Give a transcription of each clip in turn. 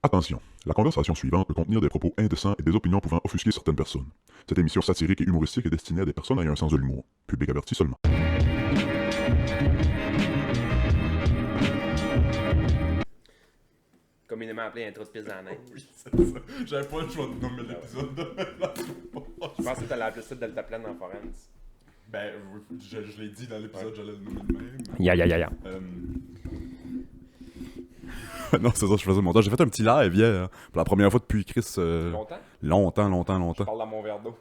Attention, la conversation suivante peut contenir des propos indécents et des opinions pouvant offusquer certaines personnes. Cette émission satirique et humoristique est destinée à des personnes ayant un sens de l'humour. Public averti seulement. Communément appelé intro de piste dans la neige. Oui, c'est ça. J'avais pas le choix de nommer l'épisode de Je pensais que t'allais appeler ça Deltaplane en Forens. Ben, je l'ai dit dans l'épisode, j'allais le nommer de même. Ya. Non, c'est ça, je faisais le montage. J'ai fait un petit live hier, pour la première fois depuis Chris. Longtemps? Longtemps. Je parle dans mon verre d'eau.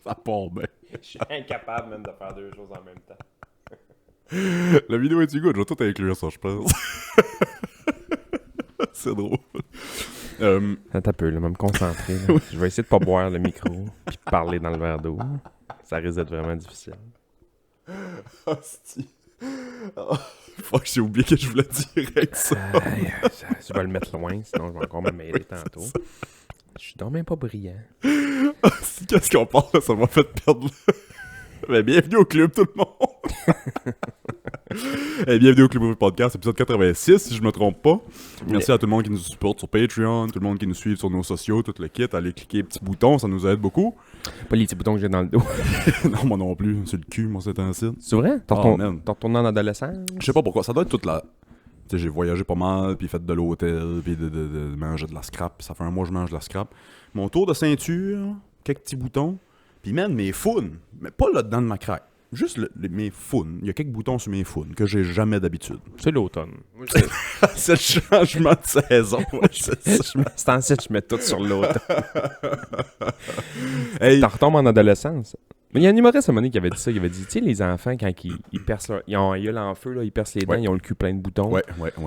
Ça part bien. Je suis incapable même de faire deux choses en même temps. La vidéo est-tu good? Je vais tout inclure ça, je pense. C'est drôle. Attends un peu, là, me concentrer. Là. Je vais essayer de pas boire le micro puis parler dans le verre d'eau. Ça risque d'être vraiment difficile. Hostie. Oh, fuck, j'ai oublié que je voulais dire avec ça. Je vais le mettre loin, sinon je vais encore me mêler tantôt. Je suis donc même pas brillant. Hostie, qu'est-ce qu'on parle là? Ça m'a fait perdre. Ben, bienvenue au club, tout le monde. Bienvenue au Club Podcast, épisode 86, si je me trompe pas. Merci à tout le monde qui nous supporte sur Patreon, tout le monde qui nous suit sur nos sociaux, tout le kit. Allez cliquer les petits boutons, ça nous aide beaucoup. Pas les petits boutons que j'ai dans le dos. Non, moi non plus, c'est le cul, moi, c'est ainsi. C'est vrai? T'as retourné en adolescence? Je sais pas pourquoi, ça doit être toute la... Tu sais, j'ai voyagé pas mal, puis fait de l'hôtel, puis de manger de la scrap. Ça fait un mois que je mange de la scrap. Mon tour de ceinture, quelques petits boutons, puis même mes founes, mais pas là-dedans de ma craque. Juste mes founes. Il y a quelques boutons sur mes founes que j'ai jamais d'habitude. C'est l'automne. C'est le changement de saison. Ouais, C'est ensuite je mets tout sur l'automne. Hey. T'en retombes en adolescence. Mais il y a un humoriste à un moment donné qui avait dit ça. Il avait dit, tu sais, les enfants, quand ils percent ils ont un gueule en feu, là, ils percent les dents, Ouais. ils ont le cul plein de boutons. Ouais.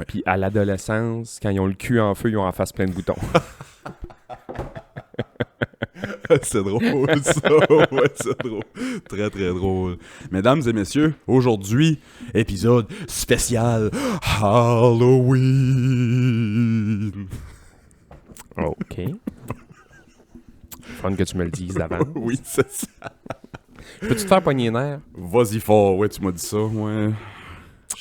Puis à l'adolescence, quand ils ont le cul en feu, ils ont en face plein de boutons. C'est drôle, ça. Ouais, c'est drôle. Très, très drôle. Mesdames et messieurs, aujourd'hui, épisode spécial Halloween. OK. Fun que tu me le dises d'avant. Oui, c'est ça. Peux-tu te faire pogner les nerfs? Vas-y fort, ouais, tu m'as dit ça, ouais.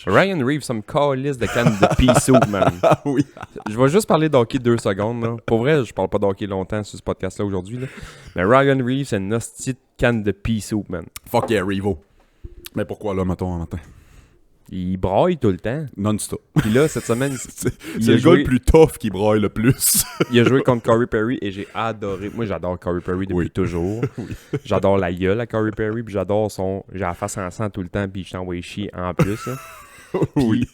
Ryan Reeves, ça me calisse de canne de pea soup, man. Ah oui. Je vais juste parler d'hockey 2 secondes. Là. Pour vrai, je parle pas d'hockey longtemps sur ce podcast-là aujourd'hui. Là. Mais Ryan Reeves, c'est une hostie de canne de pea soup, man. Fuck yeah, Revo. Mais pourquoi là, mettons, un matin? Il braille tout le temps. Non-stop. Puis là, cette semaine, C'est il a le gars joué- le plus tough qui braille le plus. il a joué contre Corey Perry et j'ai adoré. Moi, j'adore Corey Perry depuis Oui. toujours. Oui. J'adore la gueule à Corey Perry, puis j'adore son... J'ai la face en sang tout le temps, puis je t'envoie chier en plus. Là. Oui.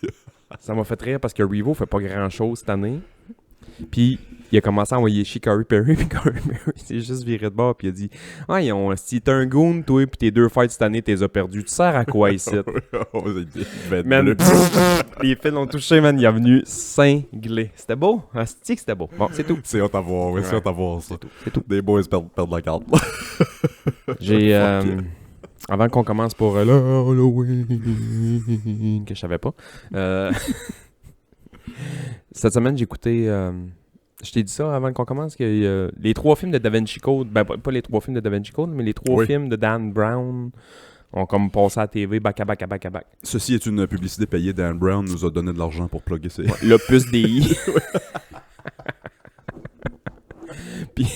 Ça m'a fait rire parce que Revo fait pas grand-chose cette année. Puis il a commencé à envoyer chier Corey Perry, puis Corey Perry s'est juste viré de bord, puis il a dit « Ah, si t'es un goon, toi, puis tes 2 fights cette année, t'es perdu. Tu sers à quoi ici? » Man, les fils l'ont touché, man. Il est venu cingler. C'était beau? Asti que c'était beau. Bon, c'est tout. C'est hâte à voir, oui, c'est hâte à voir ça. C'est tout. Des boys perdent la carte. J'ai... avant qu'on commence pour le Halloween, que je savais pas, cette semaine, j'ai écouté... je t'ai dit ça avant qu'on commence, que les 3 films de Da Vinci Code, ben pas les 3 films de Da Vinci Code, mais les 3 Oui. films de Dan Brown ont comme passé à la TV back à back. Ceci est une publicité payée. Dan Brown nous a donné de l'argent pour plugger ses... L'Opus Dei. Puis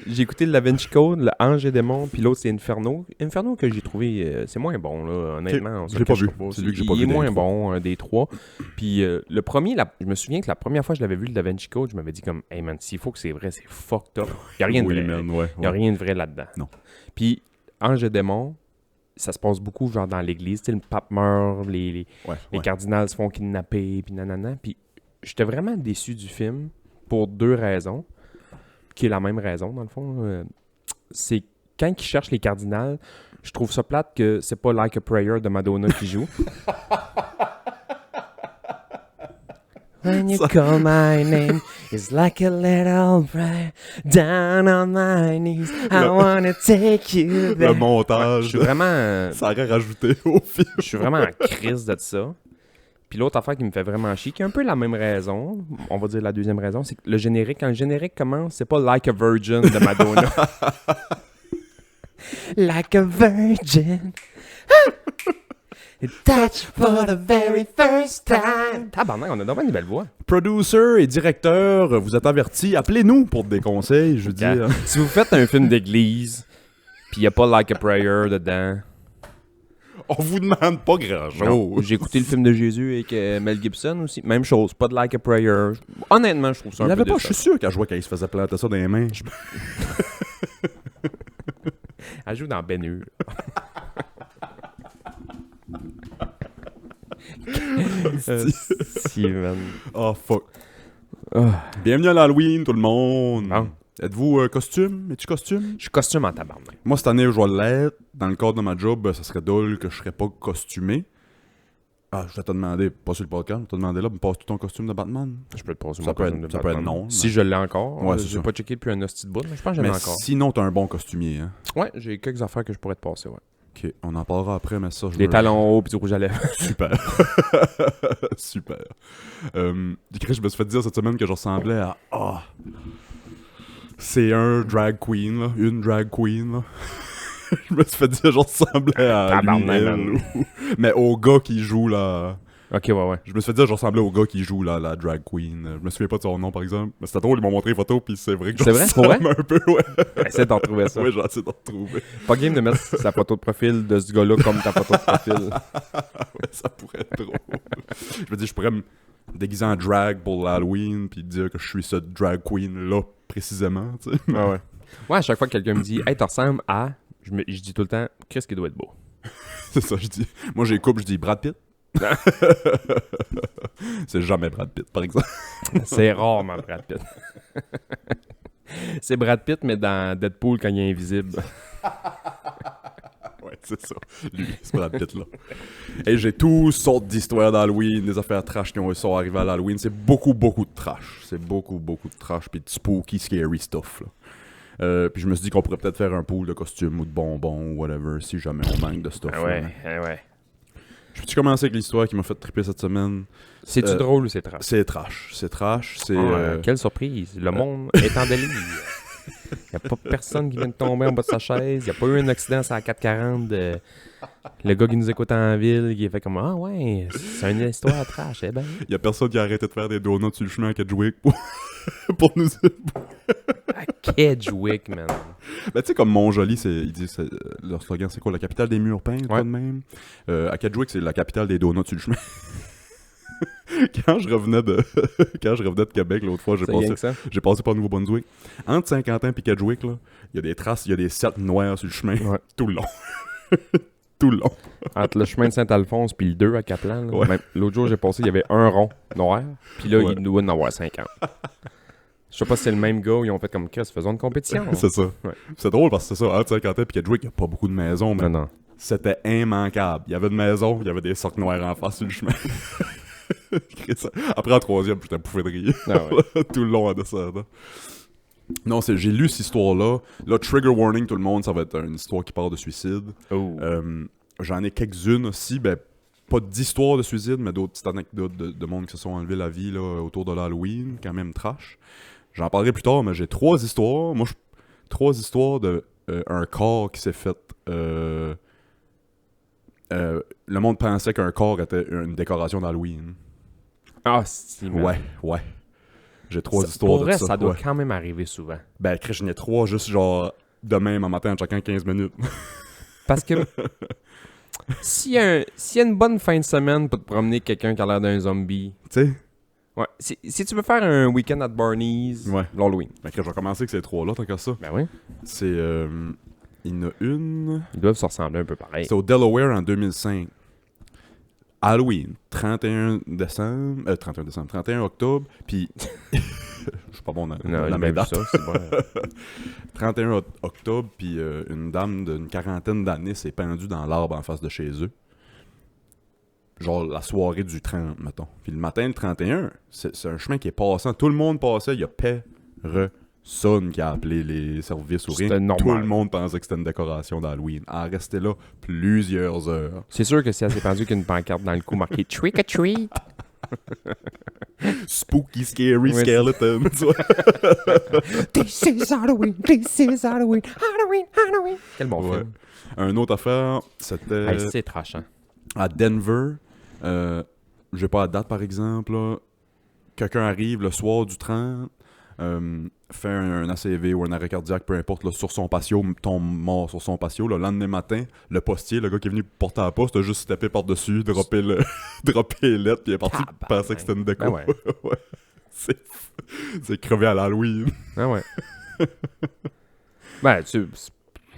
j'ai écouté le Da Vinci Code, le Ange et Démon, puis l'autre c'est Inferno. Inferno que j'ai trouvé, c'est moins bon là, honnêtement. on se Je l'ai pas le vu. cachera C'est lui que j'ai pas Il vu est des moins trois. bon des 3. Puis le premier, je me souviens que la première fois que je l'avais vu le Da Vinci Code, je m'avais dit comme, hey man, s'il faut que c'est vrai, c'est fucked up. Il y a rien de Oui, vrai. man, ouais. Il y a rien de vrai là-dedans. Non. Puis Ange et Démon, ça se passe beaucoup genre dans l'église, tu sais, le pape meurt, les Ouais. cardinals se font kidnapper, puis nanana. Puis j'étais vraiment déçu du film pour 2 raisons, qui est la même raison dans le fond. C'est quand ils cherchent les cardinals, je trouve ça plate que c'est pas Like a Prayer de Madonna qui joue. When you call my name, it's like a little prayer down on my knees. I wanna take you there. Le montage, Je suis vraiment... ça aurait rajouté au film. Je suis vraiment en crise de ça. Puis l'autre affaire qui me fait vraiment chier, qui est un peu la même raison, on va dire la deuxième raison, c'est que le générique, quand le générique commence, c'est pas Like a Virgin de Madonna. Like a virgin. Touch for the very first time. Tabarnak, on a vraiment une belle voix. Producer et directeur, vous êtes avertis, appelez-nous pour des conseils, je veux dire. Si vous faites un film d'église, pis y a pas Like a Prayer dedans. On vous demande pas grand-chose. Non, j'ai écouté le film de Jésus avec Mel Gibson aussi. Même chose, pas de Like a Prayer. Honnêtement, je trouve ça un Il peu avait pas, décevant. je suis sûr qu'elle jouait quand il se faisait planter ça dans les mains. Elle joue dans Ben Hur. Si, man. Oh fuck. Ah. Bienvenue à l'Halloween, tout le monde. Bon. Êtes-vous costume? Es-tu costume? Je suis costume en tabarnak. Moi, cette année, je vais l'être. Dans le cadre de ma job, ça serait drôle que je serais pas costumé. Ah, je vais te demander, pas sur le podcast, je vais te demander là, me passes-tu ton costume de Batman? Je peux te passer Ça mon peut costume être- de ça peut être Batman. non, Si mais- je l'ai encore. Ouais, c'est J'ai ça. pas checké depuis un hostie de bout, mais je pense que je l'ai Mais encore. sinon, t'es un bon costumier, hein? Ouais, j'ai quelques affaires que je pourrais te passer, ouais. Ok, on en parlera après, mais ça, je Des veux- talons hauts pis du rouge à lèvres. Super. Super. Je me suis fait dire cette semaine que je ressemblais à... Ah! C'est un drag queen, là. Une drag queen, là. Je me suis fait dire que je ressemblais à Tabarnak, lui, elle, man. mais au gars qui joue la... Ok, ouais. Je me suis fait dire que je ressemblais au gars qui joue la drag queen. Je me souviens pas de son nom, par exemple. Mais c'était drôle, ils m'ont montré les photos, puis c'est vrai que je C'est vrai? Pour ressemble un peu, ouais. Essaie d'en retrouver ça. Ouais, j'ai essayé d'en retrouver. Pas game de mettre sa photo de profil de ce gars-là comme ta photo de profil. Ouais, ça pourrait être drôle. Je me dis, je pourrais me déguiser en drag pour l'Halloween, puis dire que je suis ce drag queen-là, précisément, tu sais. Ah ouais. Ouais, à chaque fois que quelqu'un me dit « Hey, tu ressembles à... » je dis tout le temps « Qu'est-ce qui doit être beau? C'est ça, je dis. Moi, j'ai coupe, je dis Brad Pitt. C'est jamais Brad Pitt, par exemple. » C'est rarement Brad Pitt. C'est Brad Pitt, mais dans Deadpool quand il est invisible. Ouais, c'est ça. Lui, c'est Brad Pitt, là. Et j'ai toutes sortes d'histoires d'Halloween, des affaires trash qui sont arrivées à l'Halloween. C'est beaucoup de trash. C'est beaucoup de trash, puis de spooky, scary stuff, là. Puis je me suis dit qu'on pourrait peut-être faire un pool de costumes ou de bonbons ou whatever si jamais on manque de stuff. Ah là. ouais. Je peux-tu commencer avec l'histoire qui m'a fait triper cette semaine? C'est-tu drôle ou c'est trash? C'est trash. C'est trash. C'est. Quelle surprise. Le monde est en délire. Il n'y a pas personne qui vient de tomber en bas de sa chaise. Il n'y a pas eu un accident sur la 440 de... Le gars qui nous écoute en ville, qui a fait comme « Ah ouais, c'est une histoire trash, eh ben. » Il y a personne qui a arrêté de faire des donuts sur le chemin à Kedgewick pour nous. À Kedgewick, man. Ben, tu sais, comme Mont-Joli, ils disent, leur slogan, c'est quoi? La capitale des murs peints, quoi de même? À Kedgewick, c'est la capitale des donuts sur le chemin. Quand je revenais de Québec l'autre fois, C'est rien que ça. j'ai passé par Nouveau-Brunswick. Entre Saint-Quentin et Kedgewick, là, il y a des traces, il y a des cercles noirs sur le chemin. Ouais. Tout le long. Tout le long. Entre le chemin de Saint-Alphonse puis le 2 à Caplan, là, Ouais. même l'autre jour, j'ai passé, il y avait un rond noir. Puis là, Ouais. il doit en avoir 50. Je sais pas si c'est le même gars ou ils ont fait comme Chris, faisons une compétition. C'est ça. Ouais. C'est drôle parce que c'est ça, entre Saint-Quentin et Kedgewick, il n'y a pas beaucoup de maisons, mais Non. c'était immanquable. Il y avait une maison, il y avait des cercles noirs en face sur le chemin. Après, en troisième, j'étais bouffé de rire. Ah ouais. Tout le long en descendant. Non, j'ai lu cette histoire-là. Là, trigger warning, tout le monde, ça va être une histoire qui part de suicide. Oh. J'en ai quelques-unes aussi, ben, pas d'histoire de suicide, mais d'autres petites anecdotes de monde qui se sont enlevés la vie là, autour de l'Halloween, quand même trash. J'en parlerai plus tard, mais j'ai 3 histoires. Moi, 3 histoires de un corps qui s'est fait... le monde pensait qu'un corps était une décoration d'Halloween. Ah, si, man. Ouais. J'ai 3 Ça- histoires pour de vrai, ça. ça doit Ouais. quand même arriver souvent. Ben, Chris, j'en ai 3 juste genre demain, en matin, en chacun 15 minutes. Parce que s'il y a une bonne fin de semaine pour te promener quelqu'un qui a l'air d'un zombie, Tu sais? ouais. Si tu veux faire un week-end at Barney's, Ouais. l'Halloween. Ben, Chris, je vais commencer avec ces 3-là, tant qu'à ça. Ben oui. C'est... il y en a une... Ils doivent se ressembler un peu pareil. C'est au Delaware en 2005. Halloween, 31 octobre, puis... Je suis pas bon dans Non, la j'ai même bien vu date. ça, c'est bon. 31 octobre, puis une dame d'une quarantaine d'années s'est pendue dans l'arbre en face de chez eux. Genre la soirée du 30, mettons. Puis le matin, le 31, c'est un chemin qui est passant. Tout le monde passait, il y a personne qui a appelé les services ou rien. C'était normal. Tout le monde pensait que c'était une décoration d'Halloween. Elle restait là plusieurs heures. C'est sûr que si elle s'est pendue qu'une pancarte dans le cou marquée « Trick or treat Spooky, scary Ouais, skeleton. tu vois. » This is Halloween, this is Halloween, Halloween, Halloween. Quel bon Ouais. film. Un autre affaire, c'était... Hey, c'est trash, hein. À Denver, j'ai pas la date par exemple, là. Quelqu'un arrive le soir du 30, fait un ACV ou un arrêt cardiaque, peu importe, là, sur son patio, tombe mort sur son patio. Le lendemain matin, le postier, le gars qui est venu porter la poste, a juste tapé par-dessus, droppé les lettres, puis il est parti, pensait que c'était une déco. Ben ouais. Ouais. C'est crevé à l'Halloween. Ah ouais. Ben,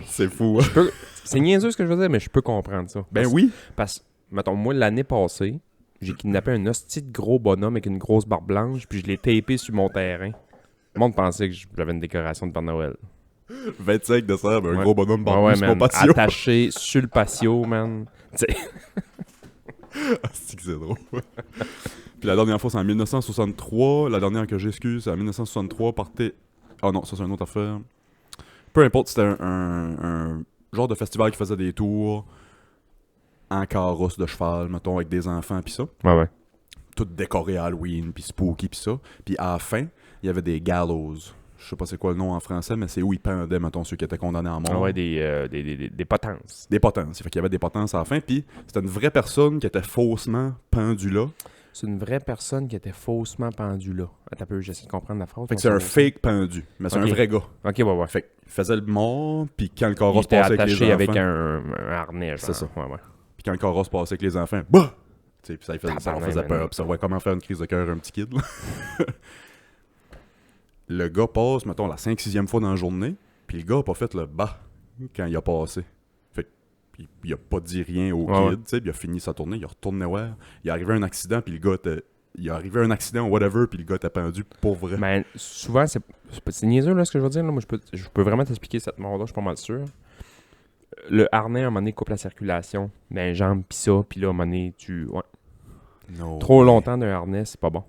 C'est fou, hein? c'est niaiseux ce que je veux dire, mais je peux comprendre ça. Ben oui. Parce que, mettons, moi, l'année passée, j'ai kidnappé un hostie de gros bonhomme avec une grosse barbe blanche, puis je l'ai tapé sur mon terrain. Le monde pensait que j'avais une décoration de Père Noël. 25 décembre, un Ouais. gros bonhomme Ouais, barbu sur mon man, patio. attaché sur le patio, man. Tu sais. C'est que c'est drôle. Puis la dernière fois, c'est en 1963. La dernière que j'excuse, c'est en 1963. Partez. Ah non, ça c'est une autre affaire. Peu importe, c'était un genre de festival qui faisait des tours en carrosse de cheval, mettons, avec des enfants, pis ça. Ouais. Tout décoré à Halloween, pis spooky, pis ça. Puis à la fin, il y avait des gallows. Je sais pas c'est quoi le nom en français, mais c'est où ils pendaient, mettons, ceux qui étaient condamnés à mort. Ah ouais, des potences. Des potences. Fait qu'il y avait des potences à la fin, puis c'était une vraie personne qui était faussement pendue là. C'est une vraie personne qui était faussement pendue là. Attends un peu, j'essaie de comprendre la phrase. Fait que c'est un fake pendu, mais c'est Ok. un vrai gars. Ok, ouais. Fait qu'il faisait le mort, puis quand le Il carrosse était passait avec les attaché enfants... avec un harnais, genre. C'est ça. Ouais. Puis quand le carrosse passait avec les enfants, bah! Tu sais, puis ça leur faisait Tabarnak, peur, man. puis ça voyait comment faire une crise de cœur à un petit kid, là. Le gars passe, mettons, la 5-6e fois dans la journée, puis le gars a pas fait le bas quand il a passé. Fait qu'il a pas dit rien au Ouais, kid, tu sais, puis il a fini sa tournée, il a retourné voir. Il est arrivé un accident, puis le gars était... Il est arrivé un accident ou whatever, puis le gars était pendu pour vrai. Mais souvent, c'est niaiseux là, ce que je veux dire. Là. Moi, je peux vraiment t'expliquer cette mort-là, je suis pas mal sûr. Le harnais, à un moment donné, coupe la circulation dans les jambes, pis ça, pis là, à un moment donné, Ouais. No Trop way. longtemps d'un harnais, c'est pas bon.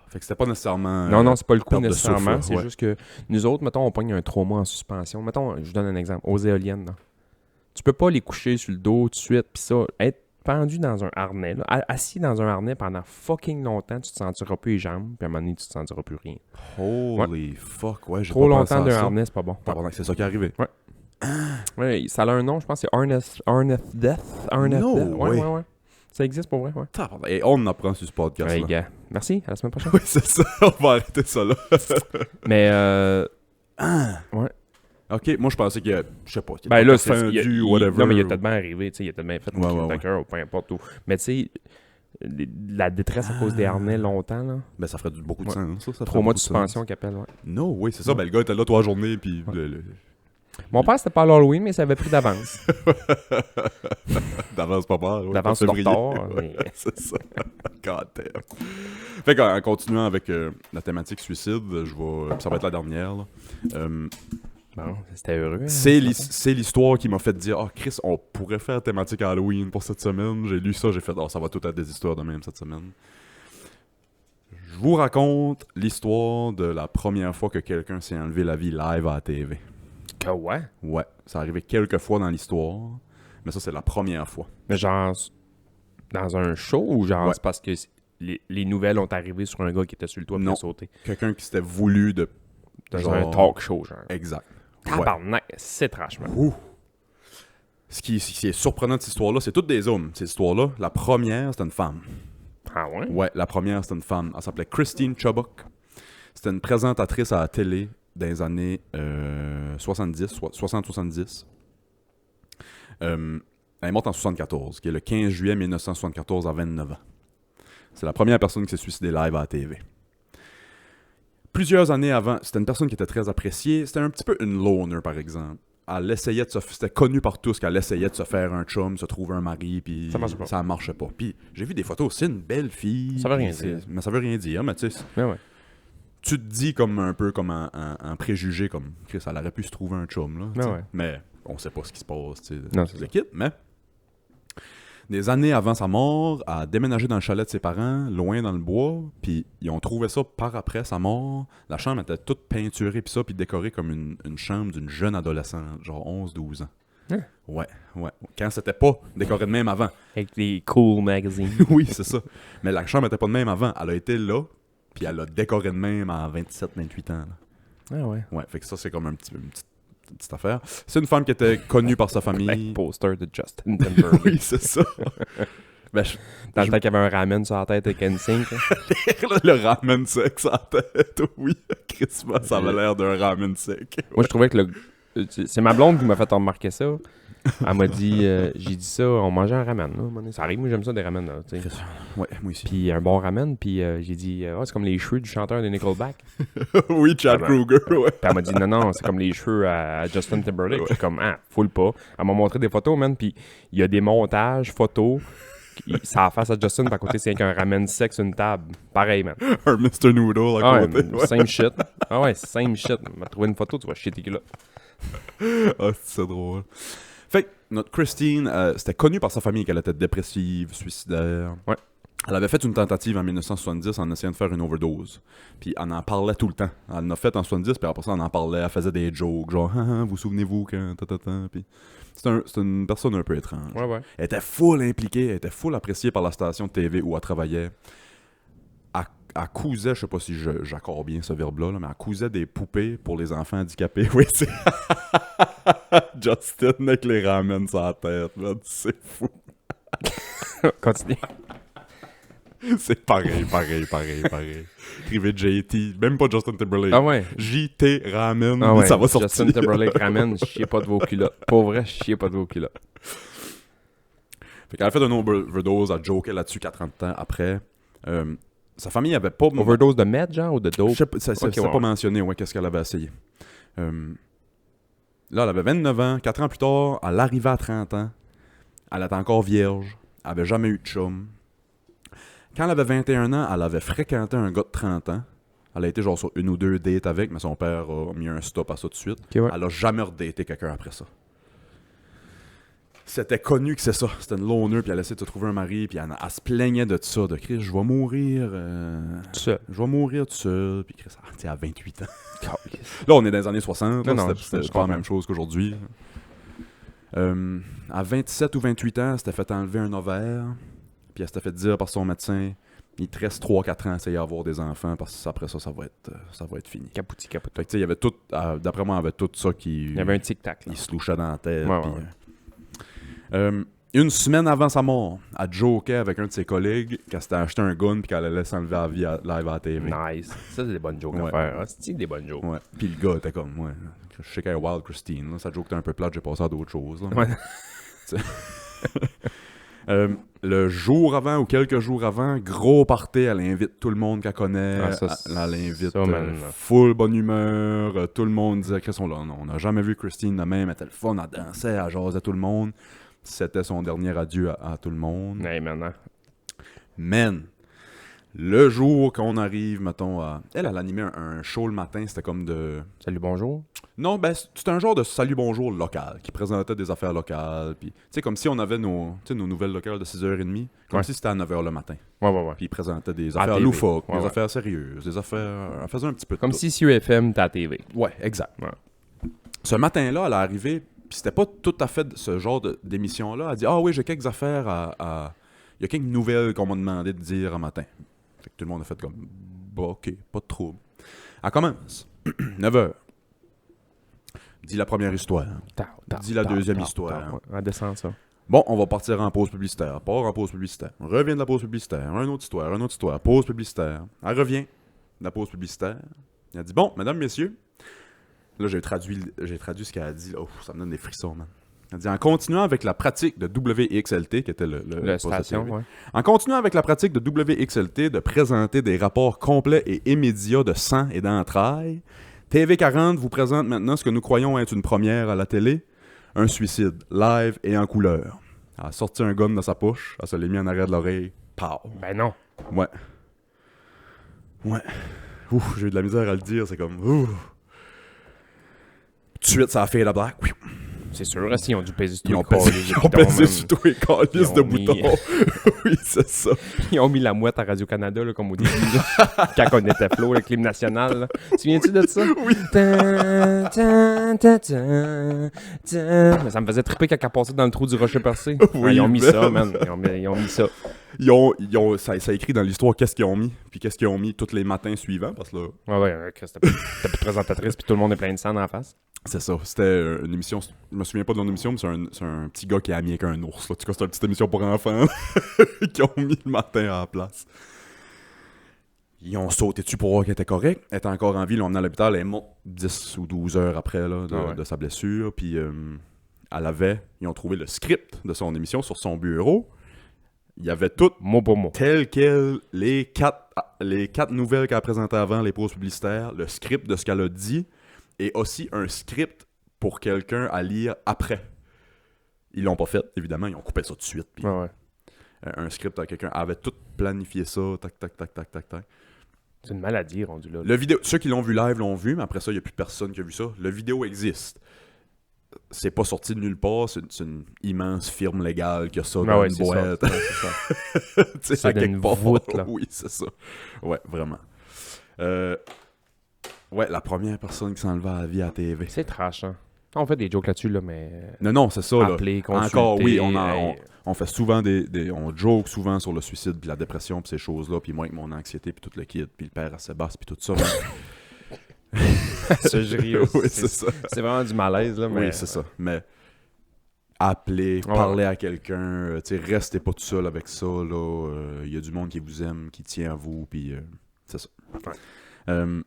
Fait que c'était pas nécessairement... Non, c'est pas le coup perte de nécessairement. souffle, C'est ouais. juste que nous autres, mettons, on pogne un trauma en suspension. Mettons, je donne un exemple. Aux éoliennes, là. Tu peux pas les coucher sur le dos tout de suite, pis ça. Être pendu dans un harnais, là, assis dans un harnais pendant fucking longtemps, tu te sentiras plus les jambes, puis à un moment donné, tu te sentiras plus rien. Holy fuck, ouais, j'ai Trop pas pensé longtemps à d'un ça. harnais, c'est pas bon. Tabarnak, c'est ça qui est arrivé. Ouais, ça a un nom, je pense, c'est Arneth Death. Arneth No Death. way. Ouais. Ça existe pour vrai, ouais. Tabarnak, et on en apprend sur ce podcast-là. Ouais, gars. Merci, à la semaine prochaine. Oui, c'est ça, on va arrêter ça là. Mais, ouais. Ok, moi je pensais qu'il y a, je sais pas, qu'il y a Ben là, peut-être fendu ou whatever. Non, mais il a tellement arrivé, tu sais, il a tellement fait une Ouais, crise ouais, de ouais. cœur ou peu importe où. Mais tu sais, la détresse à cause des harnais longtemps, là. Ben ça ferait beaucoup de Ouais. sens, ça ferait Trois mois de beaucoup suspension qu'il appelle, ouais. sens. No, oui, c'est ça, ben le gars était là toute la journée, puis... Ouais. Mon père, c'était pas à l'Halloween, mais ça avait pris d'avance. D'avance pas mal, ouais, D'avance pas de février. retard. Mais... C'est ça. God damn. Fait qu'en continuant avec la thématique suicide, ça va être la dernière, là. Bon, c'était heureux. hein, C'est ça. l'histoire qui m'a fait dire « Ah, Chris, on pourrait faire thématique Halloween pour cette semaine. » J'ai lu ça, j'ai fait « Ah, ça va tout être des histoires de même cette semaine. » Je vous raconte l'histoire de la première fois que quelqu'un s'est enlevé la vie live à la TV. Que ouais? Ouais, ça arrivé quelques fois dans l'histoire, mais ça, c'est la première fois. Mais genre, dans un show ou genre, Ouais. c'est parce que les nouvelles ont arrivé sur un gars qui était sur le toit et qui Non. a sauté? Quelqu'un qui s'était voulu de... Dans genre- un talk show, genre. Exact. Ouais. Tabarnak, c'est trash, man. Ouh. Ce qui est surprenant de cette histoire-là, c'est toutes des hommes, cette histoire-là. La première, c'était une femme. Ah ouais? Ouais, la première, c'était une femme. Elle s'appelait Christine Chubbuck. C'était une présentatrice à la télé dans les années 60-70. Elle est morte en 74, qui est le 15 juillet 1974 à 29 ans. C'est la première personne qui s'est suicidée live à la TV. Plusieurs années avant, c'était une personne qui était très appréciée. C'était un petit peu une loner, par exemple. Elle essayait de se... C'était connu par tous qu'elle essayait de se faire un chum, se trouver un mari, puis Ça marche pas. ça marchait pas. Puis j'ai vu des photos, c'est une belle fille. Ça veut rien puis c'est- dire. Mais ça veut rien dire, mais tu sais, Mais ouais. tu te dis comme un peu comme un préjugé, comme Chris, elle aurait pu se trouver un chum, là. tu sais. Ouais. Mais on sait pas ce qui se passe, tu sais, Non, dans c'est les kits, mais... Des années avant sa mort, elle a déménagé dans le chalet de ses parents, loin dans le bois, puis ils ont trouvé ça par après sa mort. La chambre était toute peinturée, puis ça, puis décorée comme une chambre d'une jeune adolescente, genre 11-12 ans. Hein? Ouais. Quand c'était pas décoré de même avant. Avec les cool magazines. Oui, c'est ça. Mais la chambre était pas de même avant. Elle a été là, puis elle a décoré de même à 27-28 ans. Là. Ah ouais. Ouais, fait que ça, c'est comme une petite affaire. C'est une femme qui était connue par sa famille. Avec poster de Justin Timberlake. Oui, c'est ça. Ben, Dans le temps qu'il y avait un ramen sur la tête avec NSYNC. là. le ramen sec sur la tête, oui. Christmas, ça avait l'air d'un ramen sec. Moi, je trouvais que c'est ma blonde qui m'a fait remarquer ça. Elle m'a dit, j'ai dit ça, on mangeait un ramen. Là. Ça arrive, moi j'aime ça des ramen. Là, tu sais. Ouais, moi aussi. Puis un bon ramen, puis j'ai dit, c'est comme les cheveux du chanteur de Nickelback. Oui, Chad Kroeger, ouais. Puis elle m'a dit, non, c'est comme les cheveux à Justin Timberlake. Ouais. Puis comme, full pas. Elle m'a montré des photos, man, puis il y a des montages, photos. Ça face à Justin, puis à côté, c'est avec un ramen sec sur une table. Pareil, man. Un Mr. Noodle à côté. Ouais, same shit. Ah ouais, same shit. M'a trouvé une photo, tu vas chier tes culottes. Ah, c'est drôle. Fait que notre Christine, c'était connu par sa famille qu'elle était dépressive, suicidaire. Ouais. Elle avait fait une tentative en 1970 en essayant de faire une overdose. Puis elle en parlait tout le temps. Elle en a fait en 70, puis après ça, elle en parlait, elle faisait des jokes, genre « vous souvenez-vous quand... » Puis c'est une personne un peu étrange. Ouais. Elle était full impliquée, elle était full appréciée par la station de TV où elle travaillait. Elle cousait, je sais pas si j'accorde bien ce verbe-là, là, mais elle cousait des poupées pour les enfants handicapés. Oui, c'est... Justin avec les ramen sur la tête, man. C'est fou. Continue. C'est pareil. Écrivez JT, même pas Justin Timberlake. Ah ouais. JT ramen, Ah ouais. ça va sortir. Justin Timberlake ramen, chiez pas de vos culottes. Pour vrai, chiez pas de vos culottes. Fait qu'elle a fait une overdose, elle jokait là-dessus 40 ans après. Sa famille avait pas... Overdose de meth, genre, ou de dope? Je sais pas, c'est Ok, pas ouais. mentionné, ouais, qu'est-ce qu'elle avait essayé. Là, elle avait 29 ans. 4 ans plus tard, elle arrivait à 30 ans. Elle était encore vierge. Elle avait jamais eu de chum. Quand elle avait 21 ans, elle avait fréquenté un gars de 30 ans. Elle a été genre sur une ou deux dates avec, mais son père a mis un stop à ça tout de suite. Ok, ouais. Elle a jamais redaté quelqu'un après ça. C'était connu que c'est ça. C'était une loner, puis elle essayait de se trouver un mari, puis elle se plaignait de ça, de Chris, je vais mourir. Tout seul. Je vais mourir tout seul. Puis Chris, elle a 28 ans. Calisse. Là, on est dans les années 60. Là, Non, c'était je pas la comprends. même chose qu'aujourd'hui. À 27 ou 28 ans, elle s'était fait enlever un ovaire. Puis elle s'était fait dire par son médecin, il te reste 3-4 ans à essayer d'avoir des enfants, parce qu'après ça, ça va être fini. Capouti. Fait que, tu sais, il y avait tout, d'après moi, il y avait tout ça qui... Il y avait un tic-tac, là. Il se louchait dans la tête. Ouais, puis, ouais. Une semaine avant sa mort, elle jokait avec un de ses collègues qu'elle s'était acheté un gun puis qu'elle allait s'enlever à la vie live à la TV. Nice. Ça, c'est des bonnes jokes à Ouais. faire. Ah, c'est des bonnes jokes. Ouais. Puis le gars était comme, ouais, je sais qu'elle est Wild Christine, là, sa joke était un peu plate, j'ai passé à d'autres choses. Là, Ouais. Le jour avant ou quelques jours avant, gros party, elle invite tout le monde qu'elle connaît. Ah, ça, elle l'invite ça, man. full bonne humeur. Tout le monde disait qu'elles sont là. Non, on n'a jamais vu Christine de même. Elle était le fun, elle dansait, elle jasait tout le monde. C'était son dernier adieu à tout le monde. Hey, maintenant. Man, le jour qu'on arrive, mettons, à... Elle animait un show le matin, c'était comme de... Salut, bonjour. Non, ben, c'était un genre de salut bonjour local, qui présentait des affaires locales, puis, tu sais, comme si on avait nos nouvelles locales de 6h30, comme Ouais. si c'était à 9h le matin. Ouais. Puis ils présentaient des À affaires TV. loufoques, Ouais, des ouais. affaires sérieuses, des affaires... Elle faisait un petit peu de Comme tout. si UFM t'as à TV. Ouais, exact. Ouais. Ce matin-là, elle est arrivée, puis c'était pas tout à fait ce genre d'émission-là. Elle dit « Ah oui, j'ai quelques affaires à... Il y a quelques nouvelles qu'on m'a demandé de dire un matin. » Fait que tout le monde a fait comme « Bah, ok, pas de trouble. » Elle commence. 9h. Dit la première histoire. Dis la deuxième histoire. Ouais, descend ça. Bon, on va partir en pause publicitaire. Part en pause publicitaire. On revient de la pause publicitaire. Une autre histoire. Pause publicitaire. Elle revient de la pause publicitaire. Elle a dit « Bon, mesdames, messieurs. » Là, j'ai traduit ce qu'elle a dit. Là. Ouf, ça me donne des frissons, man. Elle dit « En continuant avec la pratique de WXLT, qui était le poste de station, TV. ouais. En continuant avec la pratique de WXLT de présenter des rapports complets et immédiats de sang et d'entrailles, TV40 vous présente maintenant ce que nous croyons être une première à la télé, un suicide, live et en couleur. » Elle a sorti un gun dans sa poche, elle se l'est mis en arrière de l'oreille. Pow! Ben non. Ouais. Ouf, j'ai eu de la misère à le dire, c'est comme... Ouh. Tout de suite, ça a fait la blague. C'est sûr, ils ont dû peser sur Ils ont tous les pesé boutons, man. sur tous les calices Ils de ont mis- boutons. Oui, c'est ça. Ils ont mis la mouette à Radio-Canada, là, comme au début, là, quand on était Flo, avec l'hymne national. Là. Tu viens-tu de ça? Oui. Mais ça me faisait triper quand elle passait dans le trou du rocher percé. Oui, Ouais, ils ont mis man. ça, man. Ils ont mis ça. Ça écrit dans l'histoire qu'est-ce qu'ils ont mis, puis qu'est-ce qu'ils ont mis tous les matins suivants, parce que là... Ouais, Chris, t'as plus de présentatrice, puis tout le monde est plein de sang en face. C'est ça. C'était une émission. Je me souviens pas de leur émission, mais c'est un petit gars qui est ami avec un ours. Là. En tout cas, c'est une petite émission pour enfants qui ont mis le matin à la place. Ils ont sauté dessus pour voir qu'elle était correcte. Elle était encore en vie. Ils l'ont emmenée à l'hôpital. Elle est morte 10 ou 12 heures après là, de sa blessure. Puis ils ont trouvé le script de son émission sur son bureau. Il y avait tout Mot pour mot. tel quel, les quatre nouvelles qu'elle a présentées avant, les pauses publicitaires, le script de ce qu'elle a dit, et aussi un script pour quelqu'un à lire après. Ils l'ont pas fait, évidemment, ils ont coupé ça tout de suite. Puis, Ouais. un script à quelqu'un avait tout planifié ça, tac, tac, tac, tac, tac, tac. C'est une maladie rendu là. Le vidéo, ceux qui l'ont vu live l'ont vu, mais après ça, il n'y a plus personne qui a vu ça. Le vidéo existe. C'est pas sorti de nulle part, c'est une immense firme légale qui a ça dans une boîte. Ça. Ouais, c'est ça. Tu sais, Ça à donne quelque une part. voûte, là. Oui, c'est ça. Ouais, vraiment. Ouais, la première personne qui s'enleva à la vie à la TV. C'est trash, hein. On fait des jokes là-dessus, là, mais... Non, c'est ça, là. Appeler, consulter... Encore, oui, hey. on fait souvent on joke souvent sur le suicide, puis la dépression, puis ces choses-là, puis moi avec mon anxiété, puis tout le kit, puis le père à Sébastien, puis tout ça. Ça, je ris aussi. Oui, c'est ça. C'est vraiment du malaise, là, mais... Oui, c'est ça. Mais appeler, parler à quelqu'un, tu sais, restez pas tout seul avec ça, là. Il y a du monde qui vous aime, qui tient à vous, puis c'est ça. Ouais.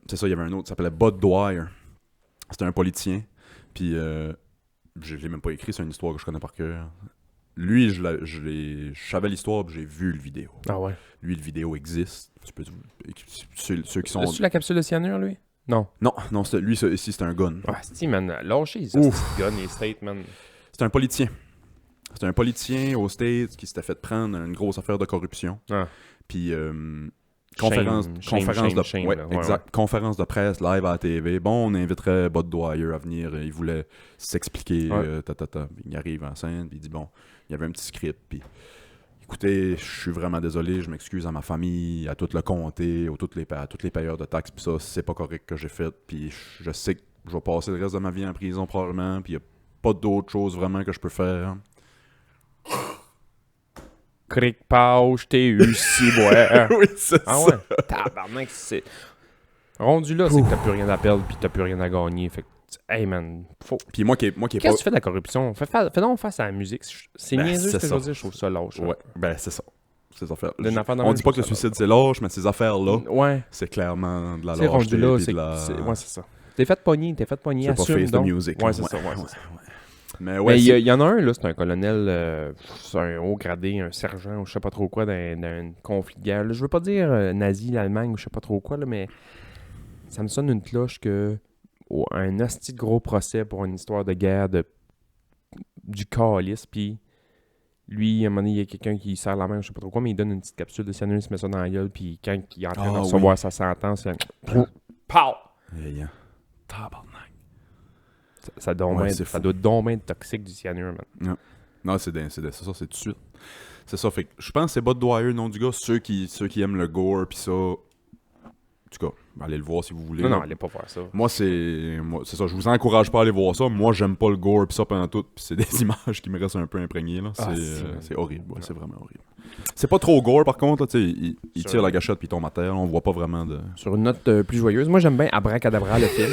C'est ça, il y avait un autre, ça s'appelait Bud Dwyer. C'était un politicien, puis je l'ai même pas écrit, c'est une histoire que je connais par cœur. Lui, je savais l'histoire, puis j'ai vu le vidéo. Ah ouais. Lui, le vidéo existe. Tu peux, ceux qui sont... As-tu la capsule de cyanure, lui? Non. Non, lui, ici, c'est un gun. Ah, si, man. Lâchez ça, ce gun, les States, man. C'est un politicien. C'est un politicien aux States qui s'était fait prendre une grosse affaire de corruption. Ah. Puis conférence shame, ouais, là. exact. Ouais. Conférence de presse live à la TV. Bon, on inviterait Bud Dwyer à venir. Il voulait s'expliquer. Ouais. Il arrive en scène, puis il dit bon, il y avait un petit script. Puis écoutez, je suis vraiment désolé, je m'excuse à ma famille, à tout le comté, à tous les payeurs de taxes. Puis ça, c'est pas correct que j'ai fait. Puis je sais que je vais passer le reste de ma vie en prison probablement. Puis il y a pas d'autre chose vraiment que je peux faire. Cric, pau, je t'ai eu, si, ouais. Oui, c'est Ah ça. ouais? Tabarnak, c'est... Rendu là, c'est que t'as plus rien à perdre puis t'as plus rien à gagner. Fait que, hey man, faut... Puis moi qui est Qu'est-ce pas... que tu fais de la corruption? Fais donc face à la musique. C'est Ben, niaiseux ce c'est que je veux ça. dire, je trouve ça lâche. Ouais, ben c'est ça. Ces affaires. D'une affaire dans On même, dit pas je que le trouve ça suicide c'est lâche, mais ces affaires-là, Ouais, c'est clairement de la c'est lâcheté. rendu là, puis c'est... de la... Ouais, c'est ça. T'es fait pogner, C'est pas assume face de donc. music. Ouais, là. c'est ça, ouais, c'est ça. Mais ouais, Mais il y en a un, là, c'est un colonel, c'est un haut gradé, un sergent, ou je sais pas trop quoi, d'un conflit de guerre. Là, je veux pas dire nazi, l'Allemagne, ou je sais pas trop quoi, là, mais ça me sonne une cloche que un hostie de gros procès pour une histoire de guerre du calice, puis lui, à un moment donné, il y a quelqu'un qui serre la main, je sais pas trop quoi, mais il donne une petite capsule de cyanure, il se met ça dans la gueule, puis quand il est en train de recevoir sa sentence, il pow! Tabarnak. Ça c'est doit donc être toxique du cyanure, man. Non, c'est ça, c'est tout de suite. C'est ça, fait que je pense que c'est Bud Dwyer, le nom du gars. Ceux qui aiment le gore, pis ça... En tout cas, allez le voir si vous voulez. Non, allez pas faire ça. Moi, c'est ça, je vous encourage pas à aller voir ça. Moi, j'aime pas le gore, pis ça pendant tout. Pis c'est des images qui me restent un peu imprégnées, là. C'est horrible, ouais, c'est vraiment horrible. C'est pas trop gore, par contre, là, tu sais, il tire la gâchette puis il tombe à terre, là, on voit pas vraiment de... Sur une note plus joyeuse, moi j'aime bien Abracadabra, le film.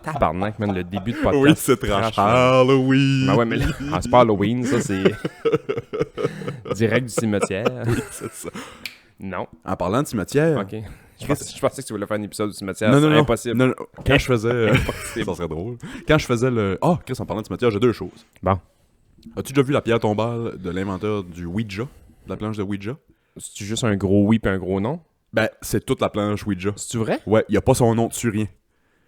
Tabarnak, man, le début de podcast. Oui, c'est trash. Halloween! Ben ouais, mais là, c'est pas Halloween, ça, c'est direct du cimetière. Oui, c'est ça. Non. En parlant de cimetière... Ok. Je pensais que tu voulais faire un épisode du cimetière. Non, c'est non, impossible. non. Quand je faisais... ça serait drôle. Quand je faisais le... Ah, Chris, en parlant de cimetière, j'ai deux choses. Bon. As-tu déjà vu la pierre tombale de l'inventeur du Ouija? De la planche de Ouija? C'est-tu juste un gros oui puis un gros non? Ben, c'est toute la planche Ouija. C'est-tu vrai? Ouais, il n'y a pas son nom dessus, rien.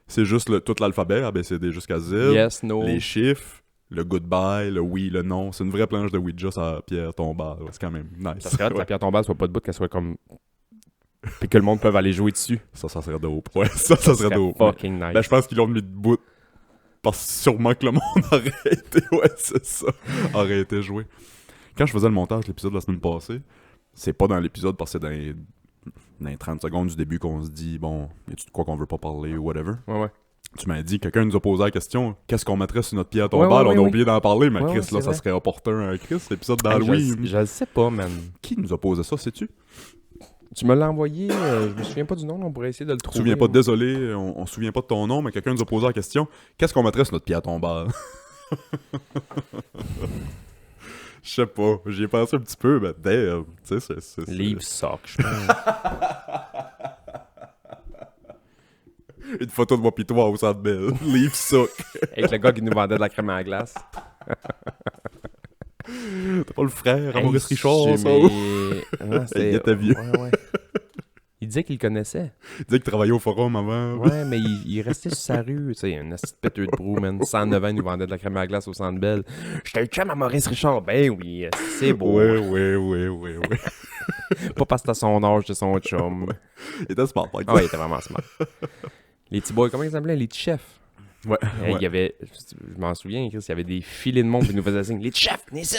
C'est juste tout l'alphabet, ABCD jusqu'à Z. Yes, no. Les chiffres, le goodbye, le oui, le non. C'est une vraie planche de Ouija, ça pierre tombale. Ouais, c'est quand même nice. Ça serait hot que Ouais. la pierre tombale soit pas debout, qu'elle soit comme... puis que le monde peut aller jouer dessus. Ça serait dope. Ouais, ça serait dope. Fucking nice. Ben, je pense qu'ils l'ont mis debout. Parce que sûrement que le monde aurait été... Ouais, c'est ça. Aurait été joué. Quand je faisais le montage de l'épisode de la semaine passée, c'est pas dans l'épisode parce que c'est dans les 30 secondes du début qu'on se dit, bon, y a-tu de quoi qu'on veut pas parler ou whatever. Ouais. Tu m'as dit, quelqu'un nous a posé la question, qu'est-ce qu'on mettrait sur notre pierre tombale? On a oublié d'en parler, mais Ouais, Chris, ouais, là, c'est ça vrai. serait opportun à Chris, l'épisode Hey, d'Halloween. je le sais pas, man. Qui nous a posé ça, sais-tu? Tu me l'as envoyé, je me souviens pas du nom, on pourrait essayer de le Tu te trouver. souviens pas, désolé, on se souvient pas de ton nom, mais quelqu'un nous a posé la question. Qu'est-ce qu'on mettrait sur notre pierre tombale? Je sais pas, j'y ai pensé un petit peu, mais damn, tu sais, c'est... Leave sock, je pense. Une photo de moi pis toi au centre belle. Leave sock. Avec le gars qui nous vendait de la crème à la glace. T'as pas le frère à Hey, Maurice Richard, ça? Il était vieux. Ouais. Il disait qu'il le connaissait. Il disait qu'il travaillait au forum avant. Ouais, mais il restait sur sa rue. Tu sais, un assis de péteux de brou, man. 109 ans, il nous vendait de la crème à la glace au Centre Bell. J'étais le chum à Maurice Richard. Ben oui, c'est beau. Ouais. Pas parce que t'as son âge, c'est son chum. Il était smart, par Ah exemple. ouais, il était vraiment smart. Les petits boys, comment ils s'appelaient? Les petits chefs. Ouais. Il y avait, je m'en souviens, Chris, il y avait des filets de monde qui nous faisaient signe. Les petits chefs, venez ici!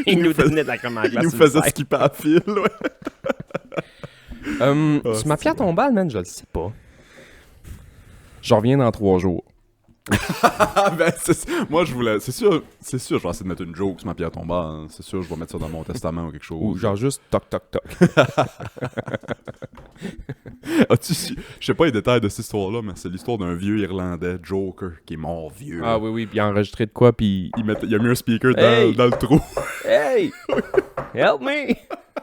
Ils nous donnaient de la crème à la glace. Il nous sur le faisait side. skipper à fil, ouais. Sur ma pierre tombale, man, je le sais pas. Je reviens dans 3 jours. Ah, ben, moi, je voulais... C'est sûr, je vais essayer de mettre une joke sur ma pierre tombale. C'est sûr, je vais mettre ça dans mon testament ou quelque chose. Ou genre juste toc toc toc. Je sais pas les détails de cette histoire-là, mais c'est l'histoire d'un vieux Irlandais, Joker, qui est mort vieux. Ah oui, puis il a enregistré de quoi, puis... Il a mis un speaker Hey! dans le trou. Hey! Help me!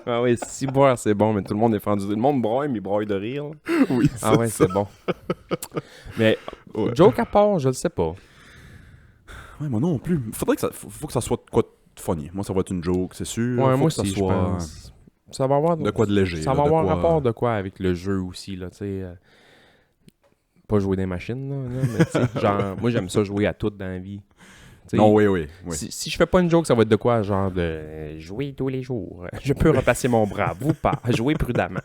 Ah oui, si boire, c'est bon, mais tout le monde est fendu. Le monde broye, mais il broye de rire. Là. Oui, Ah ouais, ça. c'est bon. Mais, Ouais. joke à part, je le sais pas. Ouais, moi non plus. Faut que ça soit de quoi de funny. Moi, ça va être une joke, c'est sûr. Ouais, Faut moi que ça aussi, je soit pense. Ça va avoir... de quoi de léger. Ça là, va de avoir quoi- rapport de quoi avec le jeu aussi, là, tu sais. Pas jouer des machines, là, mais tu sais, genre, moi j'aime ça jouer à tout dans la vie. Tu sais, Non, oui. si je fais pas une joke, ça va être de quoi, genre de jouer tous les jours. Je peux repasser mon bras, vous pas. Jouer prudemment.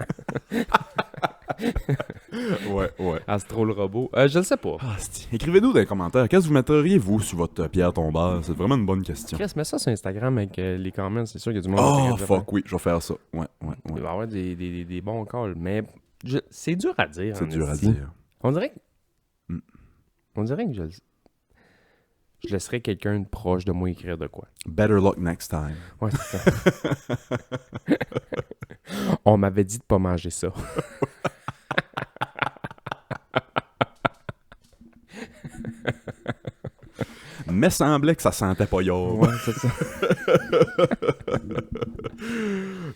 Ouais. Astro le robot. Je le sais pas. Ah, écrivez-nous dans les commentaires. Qu'est-ce que vous metteriez, vous, sur votre pierre tombale? C'est vraiment une bonne question. Chris, mets ça sur Instagram avec les comments, c'est sûr qu'il y a du monde. Oh, qui va fuck, oui, je vais faire ça. Ouais. Il va y avoir des bons calls, mais c'est dur à dire. C'est en dur à esti. dire. On dirait que... Mm. On dirait que je laisserais quelqu'un de proche de moi écrire de quoi. Better luck next time. Ouais, c'est ça. On m'avait dit de pas manger ça. Mais semblait que ça sentait pas yard. Ouais, c'est ça.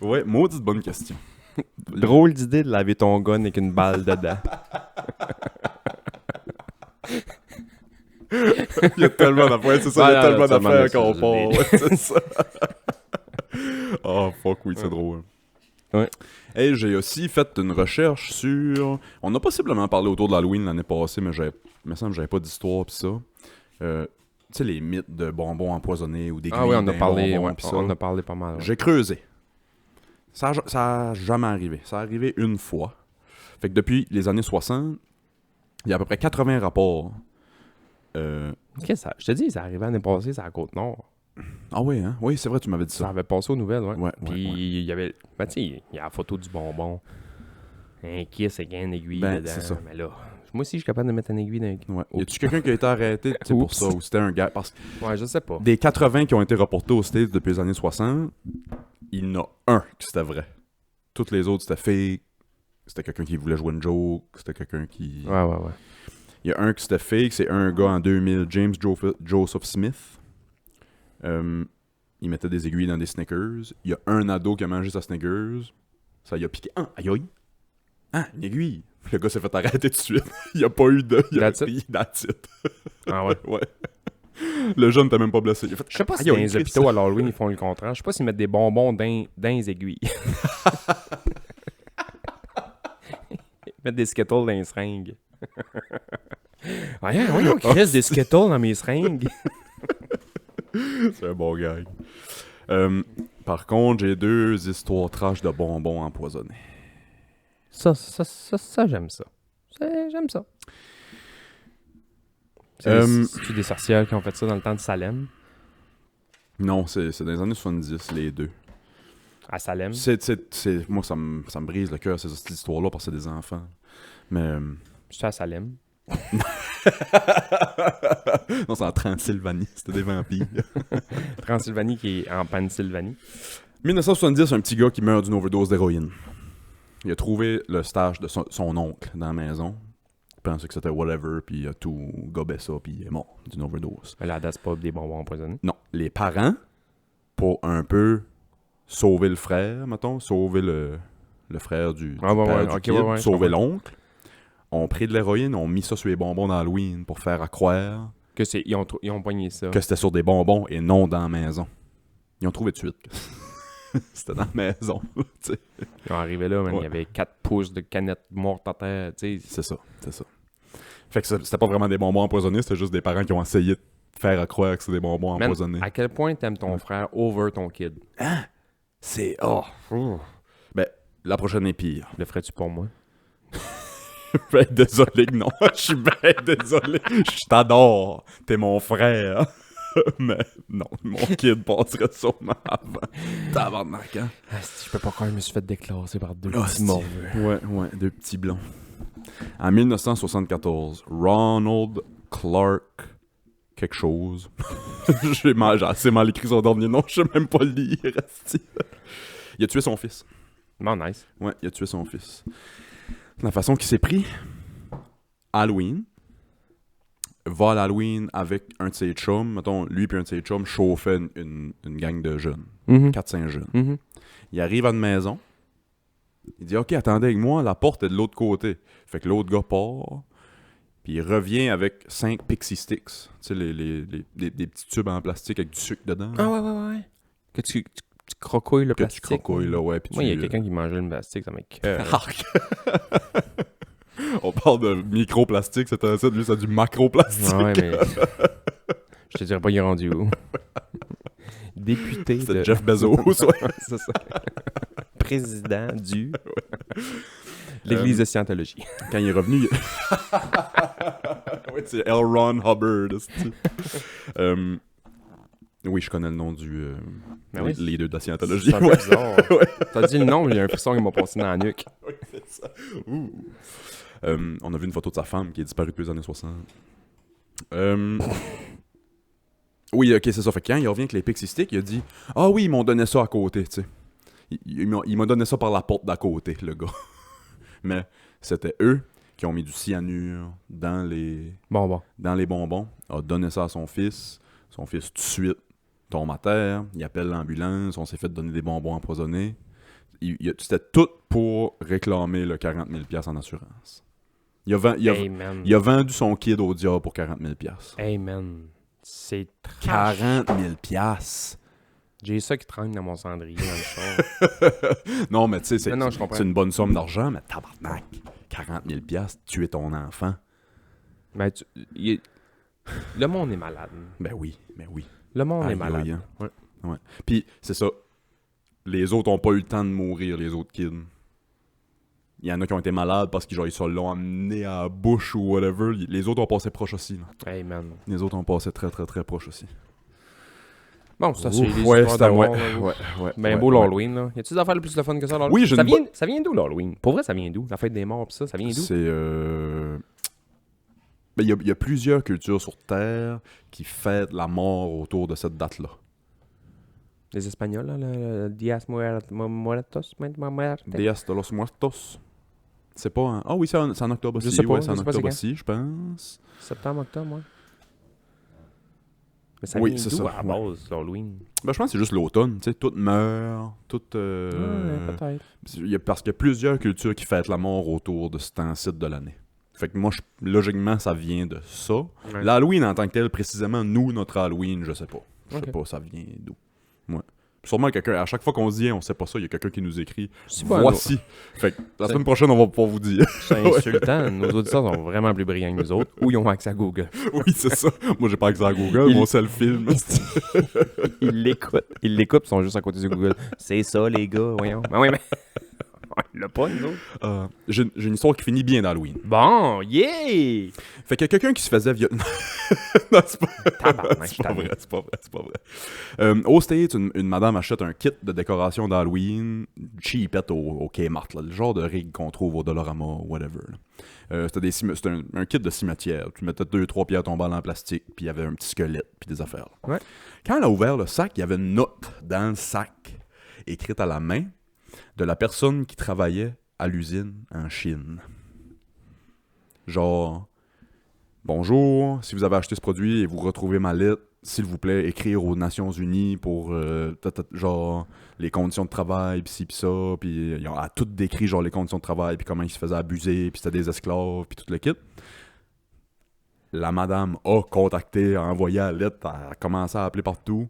Ouais, maudite bonne question. Drôle d'idée de laver ton gun avec une balle dedans. Il y a tellement d'affaires, c'est ça, Ah, il y a non, tellement ça, d'affaires man, qu'on ça, part. je Ouais, c'est ça. Oh, fuck, oui, c'est drôle. Ouais. Hey, j'ai aussi fait une recherche sur... On a possiblement parlé autour de l'Halloween l'année passée, mais il me semble que j'avais pas d'histoire pis ça. Tu sais, les mythes de bonbons empoisonnés ou des Ah oui, on a grillés parlé, bonbons ouais, pis ça. on a parlé pas mal. Ouais. J'ai creusé. Ça a jamais arrivé. Ça a arrivé une fois. Fait que depuis les années 60, il y a à peu près 80 rapports. Qu'est-ce que ça? Je te dis, ça arrivait l'année passée, c'est à la Côte-Nord. Ah oui, hein? Oui, c'est vrai, tu m'avais dit Ça ça. avait passé aux nouvelles, ouais. Ouais, Puis ouais. il y avait... Ben tu sais, il y a la photo du bonbon. Un kiss avec une aiguille Ben, dedans. c'est ça. Mais là, moi aussi, je suis capable de mettre une aiguille dans un... Ouais. Y a-tu quelqu'un qui a été arrêté tu sais, pour Oups. ça ou c'était un gars? Parce que Ouais, je sais pas. des 80 qui ont été reportés aux States depuis les années 60, il y en a un qui c'était vrai. Toutes les autres, c'était fake. C'était quelqu'un qui voulait jouer une joke. C'était quelqu'un qui... Ouais. Il y a un qui c'était fake, c'est un gars en 2000, James Joseph Smith. Il mettait des aiguilles dans des Snickers. Il y a un ado qui a mangé sa Snickers. Ça y a piqué. Ah, aïe aïe. Ah, une aiguille. Le gars s'est fait arrêter tout de suite. Il n'y a pas eu de... Il a That's it? pris that's it. Ah ouais. Ouais. Le jeune t'a même pas blessé. Il a fait, Je sais pas si aïe, dans aïe, les Chris. hôpitaux à l'Halloween, ils font le contraire. Je sais pas s'ils mettent des bonbons dans les aiguilles. Ils mettent des Skittles dans les seringues. Voyons, Chris, des Skittles dans mes seringues. C'est un bon gag. Par contre, j'ai 2 histoires trash de bonbons empoisonnés. Ça, j'aime ça. J'aime ça. C'est des sorcières qui ont fait ça dans le temps de Salem. Non, c'est dans les années 70, les deux. À Salem. Moi, ça me brise le cœur, ces histoires-là, parce que c'est des enfants. Mais... C'est à Salem. non, c'est en Transylvanie, c'était des vampires. Transylvanie qui est en Pennsylvanie. 1970, un petit gars qui meurt d'une overdose d'héroïne. Il a trouvé le stage de son oncle dans la maison. Il pensait que c'était whatever, puis il a tout gobé ça, puis il est mort d'une overdose. Là, c'est pas des bonbons empoisonnés. Non, les parents, pour un peu sauver le frère, mettons, sauver le frère du père du kid, sauver l'oncle, ont pris de l'héroïne, ont mis ça sur les bonbons d'Halloween pour faire croire que ils ont poigné ça. Que c'était sur des bonbons et non dans la maison. Ils ont trouvé de suite. C'était dans la maison. T'sais. Ils sont arrivés là, il y avait 4 pouces de canettes mortes à terre. T'sais. C'est ça. Fait que c'était pas vraiment des bonbons empoisonnés, c'était juste des parents qui ont essayé de faire croire que c'est des bonbons empoisonnés. À quel point t'aimes ton frère over ton kid? Hein? C'est... Oh! Ben, la prochaine est pire. Le ferais-tu pour moi? Ben, désolé que non. Je suis bien désolé. Je t'adore. T'es mon frère. Mais non, mon kid passerait sûrement avant. Tabarnak, hein? Je peux pas croire que je me suis fait déclasser par 2 petits morveux. Ouais, 2 petits blonds. En 1974, Ronald Clark quelque chose. J'ai assez mal écrit son dernier nom, je sais même pas le lire. Il a tué son fils. Bon, nice. Ouais, il a tué son fils. La façon qu'il s'est pris, Halloween, va à l'Halloween avec un de ses chums, mettons, lui et un de ses chums chauffaient une gang de jeunes, 4-5 jeunes. Il arrive à une maison, il dit « Ok, attendez avec moi, la porte est de l'autre côté. » Fait que l'autre gars part, puis il revient avec 5 Pixie Sticks, tu sais, des petits tubes en plastique avec du sucre dedans. Ah ouais. Que tu crocouilles le plastique. Que tu crocouilles, là, ouais. Moi, il y a quelqu'un qui mangeait le plastique, ça m'écoeure. On parle de microplastique, c'était ça, lui, c'est du macroplastique. Ouais, mais... Je te dirais pas, il est rendu où. Député de... Jeff Bezos, ouais. C'est ça. Président du... L'Église de Scientologie. Quand il est revenu... Oui, c'est L. Ron Hubbard. Oui, je connais le nom du leader de la Scientologie. C'est un peu bizarre. T'as dit le nom, il y a un frisson qui m'a passé dans la nuque. Oui, c'est ça. On a vu une photo de sa femme qui est disparue depuis les années 60. Oui, ok, c'est ça. Fait que quand il revient avec les Pixie Sticks, il a dit « Ah oui, ils m'ont donné ça à côté, tu sais. Il m'a donné ça par la porte d'à côté, le gars. » Mais c'était eux qui ont mis du cyanure dans les bonbons, a donné ça à son fils. Son fils, tout de suite, tombe à terre. Il appelle l'ambulance. On s'est fait donner des bonbons empoisonnés. C'était tout pour réclamer le 40 000 $, en assurance. Il a vendu son kid au diable pour 40 000 $. Hey man, c'est trash. 40 000 $. J'ai ça qui traîne dans mon cendrier dans le char. Non, mais tu sais, c'est une bonne somme d'argent, mais tabarnak, 40 000 $, tuer ton enfant. Ben, le monde est malade. Ben oui. Le monde est malade. Hein. Ouais. Puis, c'est ça. Les autres ont pas eu le temps de mourir, les autres kids. Il y en a qui ont été malades parce qu'ils se l'ont amené à la bouche ou whatever. Les autres ont passé proche aussi. Là. Hey man. Les autres ont passé très très très proche aussi. Bon, ça c'est les histoires d'amour. Ouais. Ben beau l'Halloween, là. Y a-tu des affaires plus de fun que ça, l'Halloween? Oui, ça vient d'où, l'Halloween? Pour vrai, ça vient d'où? La fête des morts pis ça vient d'où? C'est... Ben, il y a plusieurs cultures sur Terre qui fêtent la mort autour de cette date-là. Les Espagnols, là, le Días Muertos? Días de los Muertos. C'est pas un... Ah oui, c'est en octobre aussi. Je sais pas, c'est en octobre aussi, je pense. Septembre, octobre, ouais. Mais ça oui, vient c'est d'où ça, à la base, l'Halloween? Ben, je pense que c'est juste l'automne, tu sais, tout meurt, tout... Ouais, peut-être. Parce qu'il y a plusieurs cultures qui fêtent la mort autour de ce temps-ci de l'année. Fait que moi, logiquement, ça vient de ça. Ouais. L'Halloween en tant que tel, précisément, nous, notre Halloween, je sais pas. Je sais pas, ça vient d'où. Ouais. Sûrement quelqu'un, à chaque fois qu'on se dit, on sait pas ça, il y a quelqu'un qui nous écrit « Voici ». Fait que la semaine prochaine, on va pouvoir vous dire. C'est insultant. Nos auditeurs sont vraiment plus brillants que nous autres. Ou ils ont accès à Google. Oui, c'est ça. Moi, j'ai pas accès à Google, mon seul film. Ils l'écoutent. Ils sont juste à côté de Google. C'est ça, les gars, voyons. Ben oui, mais... Il l'a pas, nous autres. J'ai une histoire qui finit bien d'Halloween. Bon, yeah! Fait qu'il y a quelqu'un qui se faisait violer. Non, c'est pas vrai. C'est pas vrai. Au States, une madame achète un kit de décoration d'Halloween cheapette au Kmart, là, le genre de rig qu'on trouve au Dollarama ou whatever. C'était un kit de cimetière. Tu mettais 2-3 pierres tombales en plastique, puis il y avait un petit squelette, puis des affaires. Ouais. Quand elle a ouvert le sac, il y avait une note dans le sac, écrite à la main, de la personne qui travaillait à l'usine en Chine. Genre, bonjour, si vous avez acheté ce produit et vous retrouvez ma lettre, s'il vous plaît, écrire aux Nations Unies pour, genre, les conditions de travail, pis ci, pis ça, puis ils ont tout décrit, genre, les conditions de travail, puis comment ils se faisaient abuser, puis c'était des esclaves, puis tout le kit. La madame a contacté, a envoyé la lettre, a commencé à appeler partout.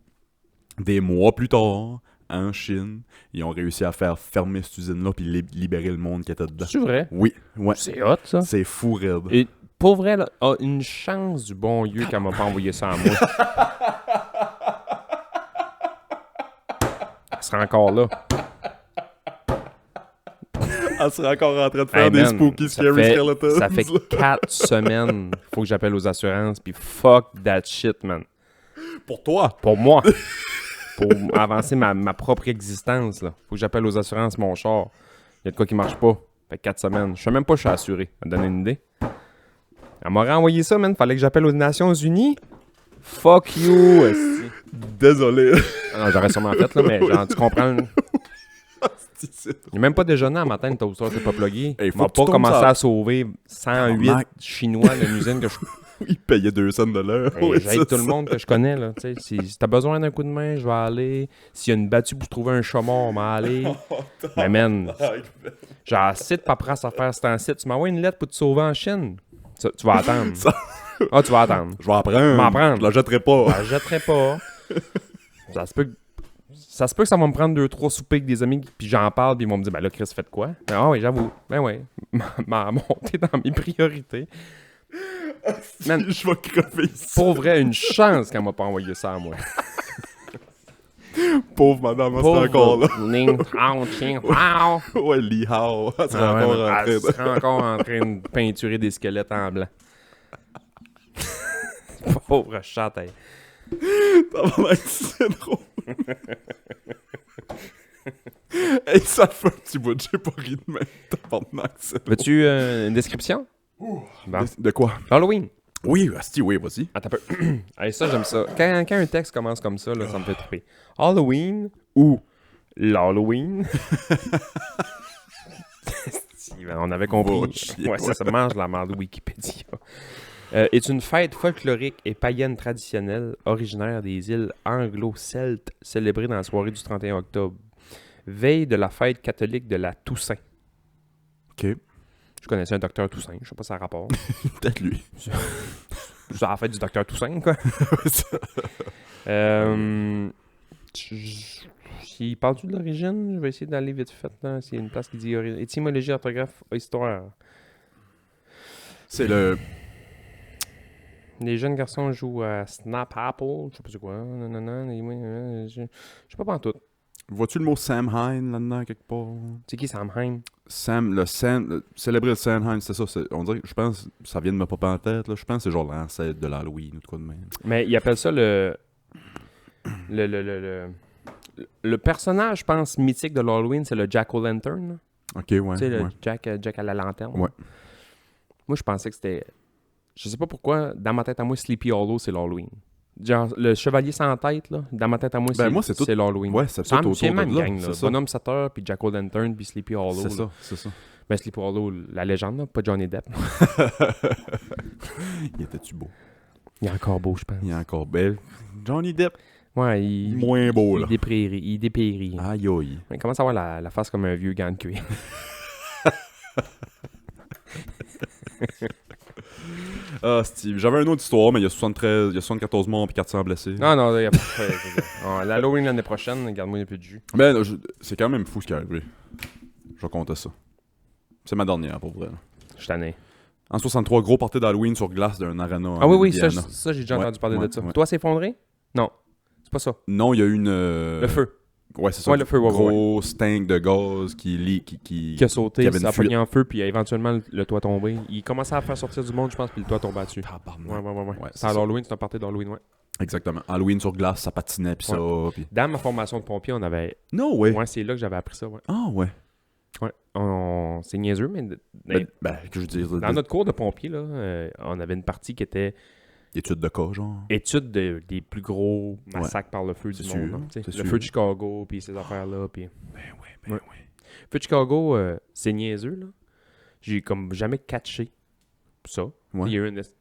Des mois plus tard, en Chine, ils ont réussi à faire fermer cette usine-là puis libérer le monde qui était dedans. C'est vrai? Oui, ouais. C'est hot, ça. C'est fou, raide. Et pour vrai, là, une chance du bon Dieu qu'elle m'a pas envoyé ça à moi. Elle serait encore là. Elle serait encore en train de faire Hey, des man, spooky ça scary fait- skeletons. Ça fait 4 semaines. Faut que j'appelle aux assurances. Puis fuck that shit, man. Pour toi. Pour moi. Pour avancer ma propre existence, là. Faut que j'appelle aux assurances mon char. Il y a de quoi qui marche pas. Fait 4 semaines. Je sais même pas si je suis assuré. Ça me donne une idée. Elle m'aurait envoyé ça, man. Fallait que j'appelle aux Nations Unies. Fuck you, esti. Désolé. Ah non, j'aurais sûrement fait, là, mais genre, tu comprends. Là. Il a même pas déjeuné à matin, le toaster, c'est pas plugué. Hey, Il faut m'a que tu pas tombes commencé ça. à sauver 108 Tabarnak. Chinois d'une usine que je Il payait 2 cents de l'heure. Hey, Ouais, j'aide c'est tout le ça. monde que je connais, là. Tu sais, si t'as besoin d'un coup de main, je vais aller. S'il y a une battue pour trouver un chat mort, on va aller. Mais man, j'ai assez de paperasse à faire, c'est un site. Tu m'envoies une lettre pour te sauver en Chine. Tu vas attendre. Ah, tu vas attendre. Je vais en prendre. M'en prendre. Je la jetterai pas. Je la jetterai pas. Ça se peut que ça va me prendre 2-3 soupers avec des amis, puis j'en parle, puis ils vont me dire, ben là, Chris, faites quoi? Ah oui, j'avoue. Ben ouais. M'a monté dans mes priorités. Man, Je vais crever ici. pour vrai, une chance qu'elle m'a pas envoyé ça à moi. Pauvre madame, elle serait encore là. Ning, hao, ching, hao. Ouais, Li Hao. Elle serait Ah ouais, encore man, en train elle de... serait encore en train de peinturer des squelettes en blanc. Pauvre chatte, hey. Tabarnak, c'est drôle. Hey, ça fait un petit bout, j'ai pas ri de même. Tabarnak, c'est drôle. Veux-tu une description? Bon. De quoi? Halloween. Oui, asti, oui, vas-y. Attends un peu. Hey, ça, j'aime ça. Quand un texte commence comme ça, là, ça me fait triper. Halloween ou l'Halloween. Si, ben, on avait Va compris. chier, Ouais, ça mange la merde de Wikipédia. Est une fête folklorique et païenne traditionnelle originaire des îles anglo-celtes célébrée dans la soirée du 31 octobre. Veille de la fête catholique de la Toussaint. Ok. Je connaissais un docteur Toussaint, je sais pas si ça a rapport. Peut-être lui. C'est la fête du docteur Toussaint, quoi. S'il parle-tu de l'origine, je vais essayer d'aller vite fait. S'il y a une place qui dit étymologie, orthographe, histoire. C'est le... Les jeunes garçons jouent à Snap Apple, je sais pas c'est quoi. Je sais pas pantoute. Vois-tu le mot Samhain là-dedans, quelque part? C'est qui Samhain? Célébrer le Samhain, c'est ça. On dirait que je pense, ça vient de me popper en tête, là. Je pense que c'est genre l'ancêtre de l'Halloween ou de quoi de même. Mais ils appellent ça le personnage, je pense, mythique de l'Halloween, c'est le Jack-o'-lantern. Là. Ok, ouais. Tu sais, le Ouais. Jack à la lanterne. Ouais. Moi, je pensais que c'était... Je sais pas pourquoi, dans ma tête à moi, Sleepy Hollow, c'est l'Halloween. Genre, le chevalier sans tête, là, dans ma tête à moi, Ben, moi, c'est tout- l'Halloween. Ouais, c'est tout autour C'est la même de là. gang, là. C'est ça. Bonhomme 7 heures, puis Jack-o'-lantern, puis Sleepy Hollow. C'est là. ça, c'est ça. Ben, Sleepy Hollow, la légende, là, pas Johnny Depp. Il était-tu beau? Il est encore beau, je pense. Il est encore belle. Johnny Depp, Ouais, il... moins beau, là. Il dépérit. Aïe, aïe. Il commence à avoir la face comme un vieux gant de cuir. Ah, Steve, j'avais une autre histoire, mais il y a 74 morts et 400 blessés. Non, il y a pas... L'Halloween l'année prochaine, garde-moi un peu de jus. Mais là, c'est quand même fou ce qui est arrivé. Je vais compter ça. C'est ma dernière, pour vrai. Là. Je suis tanné. En 63, gros party d'Halloween sur glace d'un arena. Ah en oui, ça, Indiana. ça j'ai déjà Ouais, entendu parler ouais, de ça. ouais. Toi, c'est effondré? Non, c'est pas ça. Non, il y a eu une... Le feu. Ouais, c'est ça. Ouais, le feu, ouais, gros tank de gaz qui Qui a sauté, qui avait ça a une fuite. pogné en feu, puis éventuellement, le toit tombé. Il commençait à faire sortir du monde, je pense, puis le toit tombait dessus. Tabarnak. Ouais. Ouais, C'est c'est à ça. l'Halloween, c'est un party d'Halloween, ouais. Exactement. Halloween sur glace, ça patinait, pis ça, pis... Dans ma formation de pompier, on avait... No way. Ouais, c'est là que j'avais appris ça, ouais. Ah ouais. Ouais. C'est niaiseux, mais... Que je veux dire... Dans notre cours de pompier, là, on avait une partie qui était Études de cas, genre. étude des plus gros massacres par le feu du C'est monde. sûr, là, tu sais. c'est Le sûr. feu de Chicago, puis ces affaires-là, puis... Ouais. Feu de Chicago, c'est niaiseux, là. J'ai comme jamais catché ça. Ouais. Il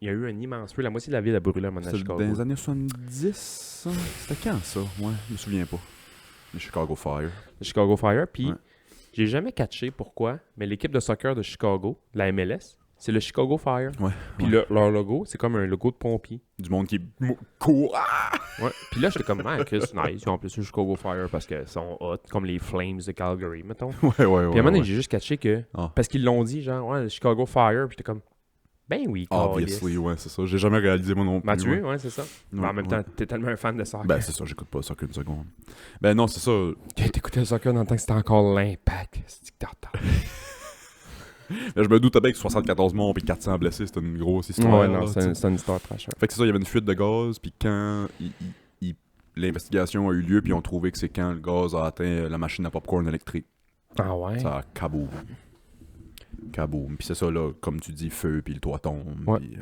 y a eu un immense feu. La moitié de la ville a brûlé à mon C'était Chicago. dans les années 70, ça? C'était quand, ça? Ouais, je me souviens pas. Le Chicago Fire. Le Chicago Fire. Puis, Ouais. j'ai jamais catché pourquoi, mais l'équipe de soccer de Chicago, la MLS, c'est le Chicago Fire. Ouais. Puis ouais. leur logo, c'est comme un logo de pompier. Du monde qui court. Ah! Ouais. Puis là, j'étais comme, man, Chris, nice. Ils ont en plus le Chicago Fire parce qu'ils sont hot, comme les Flames de Calgary, mettons. Ouais. Puis à un moment donné, ouais. j'ai juste catché que. Ah. Parce qu'ils l'ont dit, genre, ouais, le Chicago Fire. Puis j'étais comme, ben oui, Obviously, ouais, c'est ça. J'ai jamais réalisé moi non plus. Mathieu, ouais. ouais, c'est ça. Ouais, Mais en même ouais. temps, t'es tellement un fan de soccer. Ben, c'est ça, j'écoute pas ça qu'une seconde. Ben, non, c'est ça. T'écoutais le soccer dans le temps que c'était encore l'impact. C'est que t'entends. Ben, je me doutais bien que 74 morts et 400 blessés, c'était une grosse histoire. Ouais, non, là, t'sais. c'est une histoire trash. Fait que c'est ça, il y avait une fuite de gaz, puis quand l'investigation a eu lieu, puis ils ont trouvé que c'est quand le gaz a atteint la machine à popcorn électrique. Ah ouais? Ça a kaboom. Kaboom. Puis c'est ça, là, comme tu dis, feu, puis le toit tombe. Ouais. Puis,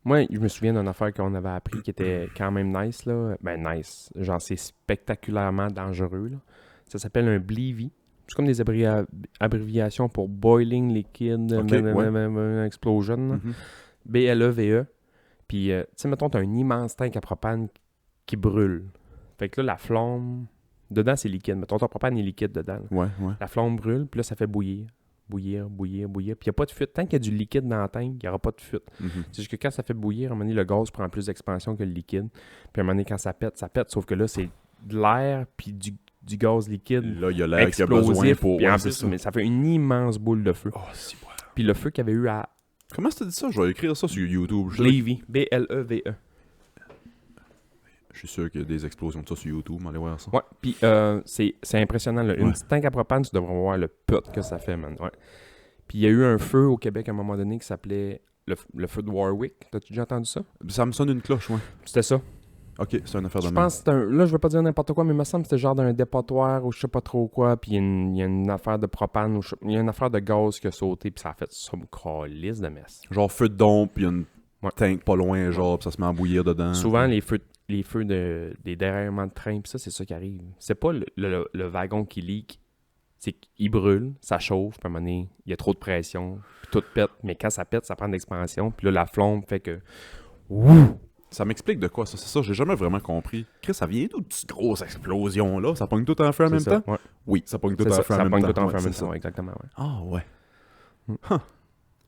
Moi, je me souviens d'une affaire qu'on avait appris qui était quand même nice, là. Ben, nice. Genre, c'est spectaculairement dangereux, là. Ça s'appelle un BLEVE. C'est comme des abréviations pour Boiling Liquid Ok, Explosion, là. Mhm. BLEVE. Puis, tu sais, mettons, t'as un immense tank à propane qui brûle. Fait que là, la flamme... Dedans, c'est liquide. Mettons, ton propane est liquide dedans. Là. Ouais. La flamme brûle, puis là, ça fait bouillir. Bouillir. Puis il n'y a pas de fuite. Tant qu'il y a du liquide dans le tank, il n'y aura pas de fuite. Mhm. C'est juste que quand ça fait bouillir, à un moment donné, le gaz prend plus d'expansion que le liquide. Puis à un moment donné, quand ça pète. Sauf que là, c'est de l'air puis du gaz liquide Là, il y a l'air qu'il y a besoin explosif. pour... Puis en Ouais, c'est plus, ça. mais ça fait une immense boule de feu. Oh, si, voilà. Puis le feu qu'il y avait eu à Comment tu dit ça? Je vais écrire ça sur YouTube. Levy, B-L-E-V-E. Je suis sûr qu'il y a des explosions de ça sur YouTube, allez voir ça. Ouais, puis c'est impressionnant. Là. Une Ouais. petite tank à propane, tu devrais voir le put que ça fait, man. Ouais. Puis il y a eu un feu au Québec à un moment donné qui s'appelait le feu de Warwick. T'as-tu déjà entendu ça? Ça me sonne une cloche, ouais. C'était ça. Ok, c'est une affaire de Je même. pense que c'était là, je veux pas dire n'importe quoi, mais il me semble que c'était genre d'un dépotoir ou je sais pas trop quoi, puis il y a une affaire de propane, ou il y a une affaire de gaz qui a sauté, puis ça a fait ça me calisse de messe. Genre feu de dompe, puis il y a une Ouais. tank pas loin, genre, puis ça se met à bouillir dedans. Souvent, les feux des déraillements de train, puis ça, c'est ça qui arrive. C'est pas le wagon qui leak, c'est qu'il brûle, ça chauffe, puis à un moment donné, il y a trop de pression, puis tout pète, mais quand ça pète, ça prend de l'expansion, puis là, la flamme fait que... Ouh! Ça m'explique de quoi ça? C'est ça, j'ai jamais vraiment compris. Chris, ça vient d'où cette grosse explosion-là? Ça pogne tout en feu en même temps? Ouais. Oui, ça pogne tout C'est en ça, feu en ça même pogne temps. tout en feu en Ouais, même c'est temps, ça. ouais, exactement, ouais. Ah ouais.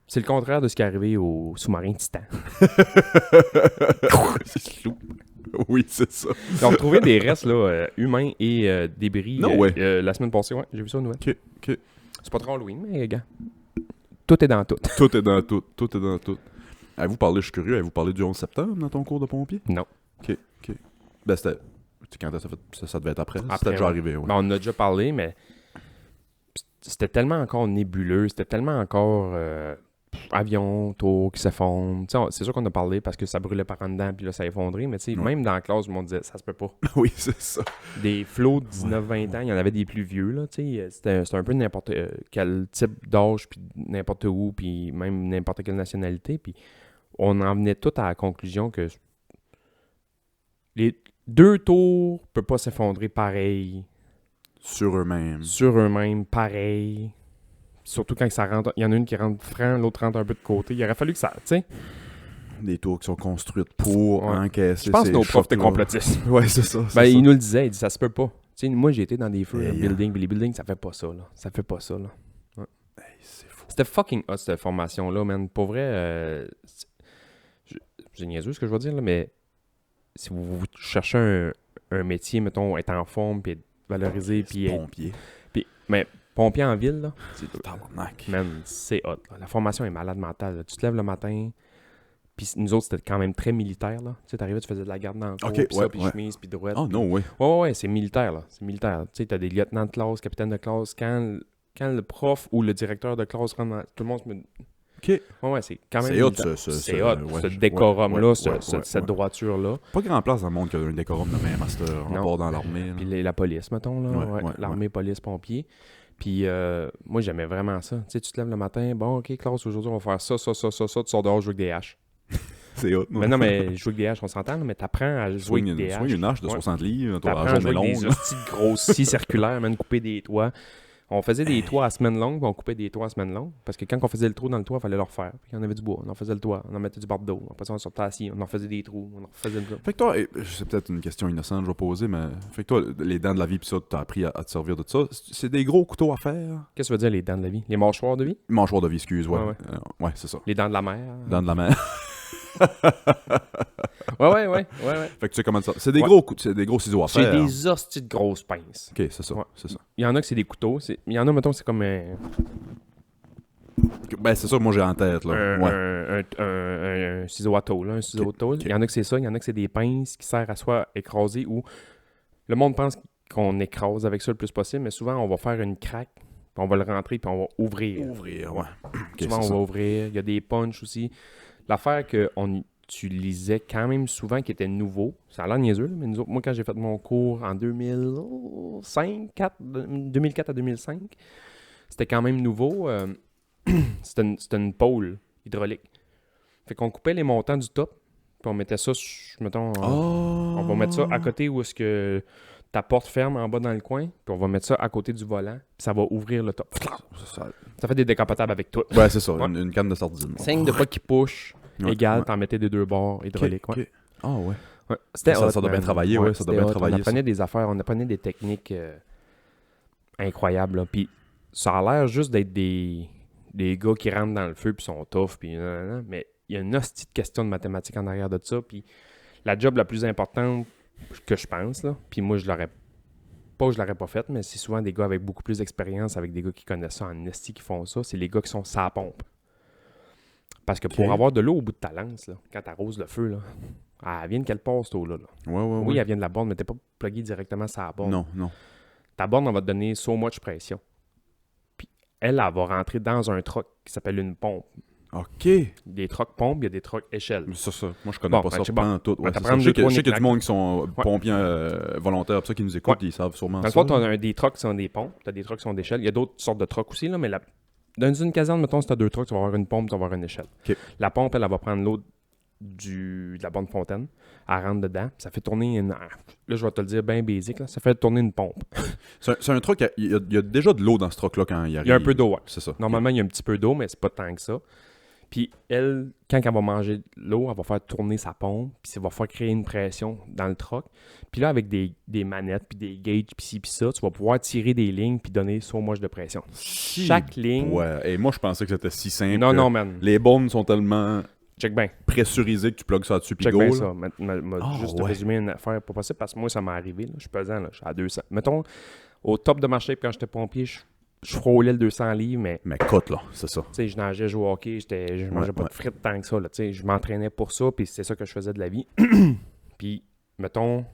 C'est le contraire de ce qui est arrivé au sous-marin Titan. C'est flou. Oui, c'est ça. Ils ont retrouvé des restes là, humains et débris No way. la semaine passée. Ouais, j'ai vu ça aux nouvelles. Ok. C'est pas trop Halloween, mais gars, tout est dans tout. Tout est dans tout. Tout est dans tout. Avez-vous parlé, je suis curieux, avez-vous parlé du 11 septembre dans ton cours de pompier? Non. Ok. Ben, c'était. Quand ça devait être après. Après, C'était déjà ouais. arrivé, ouais. Ben, on en a déjà parlé, mais c'était tellement encore nébuleux, c'était tellement encore avion, tour qui s'effondre. Tu sais, c'est sûr qu'on a parlé parce que ça brûlait par en dedans, puis là, ça a effondré, mais tu sais, Ouais. même dans la classe, le monde disait, ça se peut pas. Oui, c'est ça. Des flots de 19-20 ans, il y en avait des plus vieux, là, tu sais, c'était un peu n'importe quel type d'âge, puis n'importe où, puis même n'importe quelle nationalité, puis on en venait tout à la conclusion que les 2 tours peuvent pas s'effondrer pareil, Sur eux-mêmes. sur eux-mêmes, pareil. Surtout quand ça rentre, il y en a une qui rentre franc, l'autre rentre un peu de côté. Il aurait fallu que ça, tu sais. Des tours qui sont construites pour Ouais. encaisser. Je pense que ces nos profs étaient chocs-là. complotistes. Ouais, c'est ça. Ben, ils nous le disaient, ils disaient, ça se peut pas. Tu sais, moi, j'ai été dans des feux, Hey, buildings, puis les buildings, ça fait pas ça, là. Ça fait pas ça, là. C'est fou. C'était fucking hot, cette formation-là, man. Pour vrai, j'ai niaiseux ce que je veux dire, là, mais si vous cherchez un métier, mettons, être en forme, puis être valorisé, puis être... Pompier. Mais pompier en ville, là, Tabarnak. man, c'est hot. Là. La formation est malade mentale. Là. Tu te lèves le matin, puis nous autres, c'était quand même très militaire, là. Tu sais, t'arrivais, tu faisais de la garde dans le cours, Ok, puis ça, ouais, puis ouais. chemise, puis droite. Oh non, oui. Ouais, c'est militaire, là. C'est militaire. Tu sais, t'as des lieutenants de classe, capitaines de classe. Quand le prof ou le directeur de classe rentre dans... Tout le monde se met... Ok. Ouais, c'est quand même C'est hot, militaire. ça. C'est hot, ouais, ce décorum-là, ouais, cette droiture-là. Pas grand place dans le monde qui a un décorum de même master. On Non. part dans l'armée. là. Puis la police, mettons, là. Ouais, l'armée, police, pompiers. Puis moi, j'aimais vraiment ça. Tu sais, tu te lèves le matin, bon, OK, classe, aujourd'hui, on va faire ça. Tu sors dehors, jouer avec des haches. C'est hot. Mais non, mais jouer avec des haches, on s'entend, là, mais t'apprends à jouer Swing avec des haches. une hache de Ouais. 60 livres, toi, T'apprends la à journée jouer avec des longue. hosties de grosses scies circulaires, même couper des toits. On faisait des toits à semaine longue, puis on coupait des toits à semaine longue. Parce que quand on faisait le trou dans le toit, il fallait le refaire. Puis il y en avait du bois. On en faisait le toit, on en mettait du barde d'eau. Après ça, on sortait assis, on en faisait des trous, on en refaisait le toit. Fait que toi, c'est peut-être une question innocente que je vais poser, mais fait que toi, les dents de la vie, pis ça, t'as appris à te servir de ça. C'est des gros couteaux à faire. Qu'est-ce que ça veut dire les dents de la vie? Les mâchoires de vie? Mâchoire de vie, excuse, ouais. Ouais, Ouais, c'est ça. Les dents de la mer? Dents de la mer. Ouais. Fait que tu sais comment ça. C'est des gros c'est des gros ciseaux à C'est faire. des hosties de grosses pinces. Ok, c'est ça. Ouais. C'est ça. Il y en a que c'est des couteaux. Il y en a, mettons, c'est comme un... Ben, c'est ça que moi j'ai en tête, là. Ouais. un ciseau à tôle, un ciseau Ok, à tôle. ok. Il y en a que c'est ça, il y en a que c'est des pinces qui servent à soit écraser ou le monde pense qu'on écrase avec ça le plus possible, mais souvent on va faire une craque, puis on va le rentrer puis on va ouvrir. Ouvrir, ouais. Ok, Souvent c'est on ça. va ouvrir, il y a des punches aussi. L'affaire qu'on utilisait quand même souvent qui était nouveau, ça a l'air niaiseux, là, mais nous autres, moi quand j'ai fait mon cours en 2004 à 2005, c'était quand même nouveau. C'était une pôle hydraulique. Fait qu'on coupait les montants du top, puis on mettait ça, mettons, on va mettre ça à côté où est-ce que ta porte ferme en bas dans le coin, puis on va mettre ça à côté du volant, puis ça va ouvrir le top. Ça fait des décapotables avec tout. Ouais, c'est ça, Ouais. une canne de sardines. Signe de pas qui push, Ouais, égal, ouais. t'en mettais des deux bords hydrauliques. Ok, Ouais. ok. Ah ouais. Ouais. C'était Ça hot, doit bien man. travailler, ouais, ça doit bien c'était hot. travailler, On apprenait des affaires, on apprenait des techniques incroyables. Là. Puis ça a l'air juste d'être des gars qui rentrent dans le feu puis sont tough, puis nanana, mais il y a une hostie de question de mathématiques en arrière de ça. Puis la job la plus importante que je pense, là, puis moi je l'aurais pas faite, mais c'est souvent des gars avec beaucoup plus d'expérience, avec des gars qui connaissent ça en esti qui font ça, c'est les gars qui sont sa pompe. Parce que pour Ok. avoir de l'eau au bout de ta lance, là, quand tu arroses le feu, là, elle vient de quelle part cette eau-là? Là? Ouais, ouais, Oui, ouais. elle vient de la borne, mais t'es pas plugué directement sur la borne. Non, non. Ta borne, on va te donner so much pression. Puis elle va rentrer dans un truck qui s'appelle une pompe. Ok. Des trucks pompes, il y a des trucks échelles. Ça. Moi, je connais Bon, pas ben, ça. c'est bon. Pas en tout. Ben, Ouais, t'as c'est ça. prendre Je sais deux, trois qu'il y a du knack. monde qui sont pompiers volontaires, pour ça qui nous écoutent, ils savent sûrement Dans le ça. fond, tu as des trucks qui sont des pompes, tu as des trucks qui sont d'échelles. Il y a d'autres sortes de trucks aussi, là, mais dans une caserne, mettons, si tu as deux trucks, tu vas avoir une pompe, tu vas avoir une échelle. Ok. La pompe, elle va prendre l'eau de la bonne fontaine, elle rentre dedans, puis ça fait tourner une... Là, je vais te le dire bien basic, là, ça fait tourner une pompe. C'est un truc, il y a déjà de l'eau dans ce truc-là quand il arrive. Il y a un peu d'eau, ouais. C'est ça. Normalement, il y a un petit peu d'eau, mais c'est pas tant que ça. Puis elle, quand elle va manger de l'eau, elle va faire tourner sa pompe, puis ça va faire créer une pression dans le truck. Puis là, avec des manettes, puis des gauges, puis ci, puis ça, tu vas pouvoir tirer des lignes, puis donner so much de pression. Chaque ligne... Ouais, et moi je pensais que c'était si simple. Non, que non, man. Les bombes sont tellement Check bien. pressurisées que tu plugues ça dessus puis Check go. bien là. ça. Ah, Juste ouais. résumer une affaire pas possible, parce que moi, ça m'est arrivé. Là. Je suis pesant, là. Je suis à 200. Mettons, au top de ma shape, quand j'étais pompier, je frôlais le 200 livres, mais Mais cote là, c'est ça. tu sais, je nageais, je jouais au hockey, je mangeais pas ouais. de frites tant que ça. Là, tu sais, je m'entraînais pour ça, puis c'est ça que je faisais de la vie. Puis, mettons,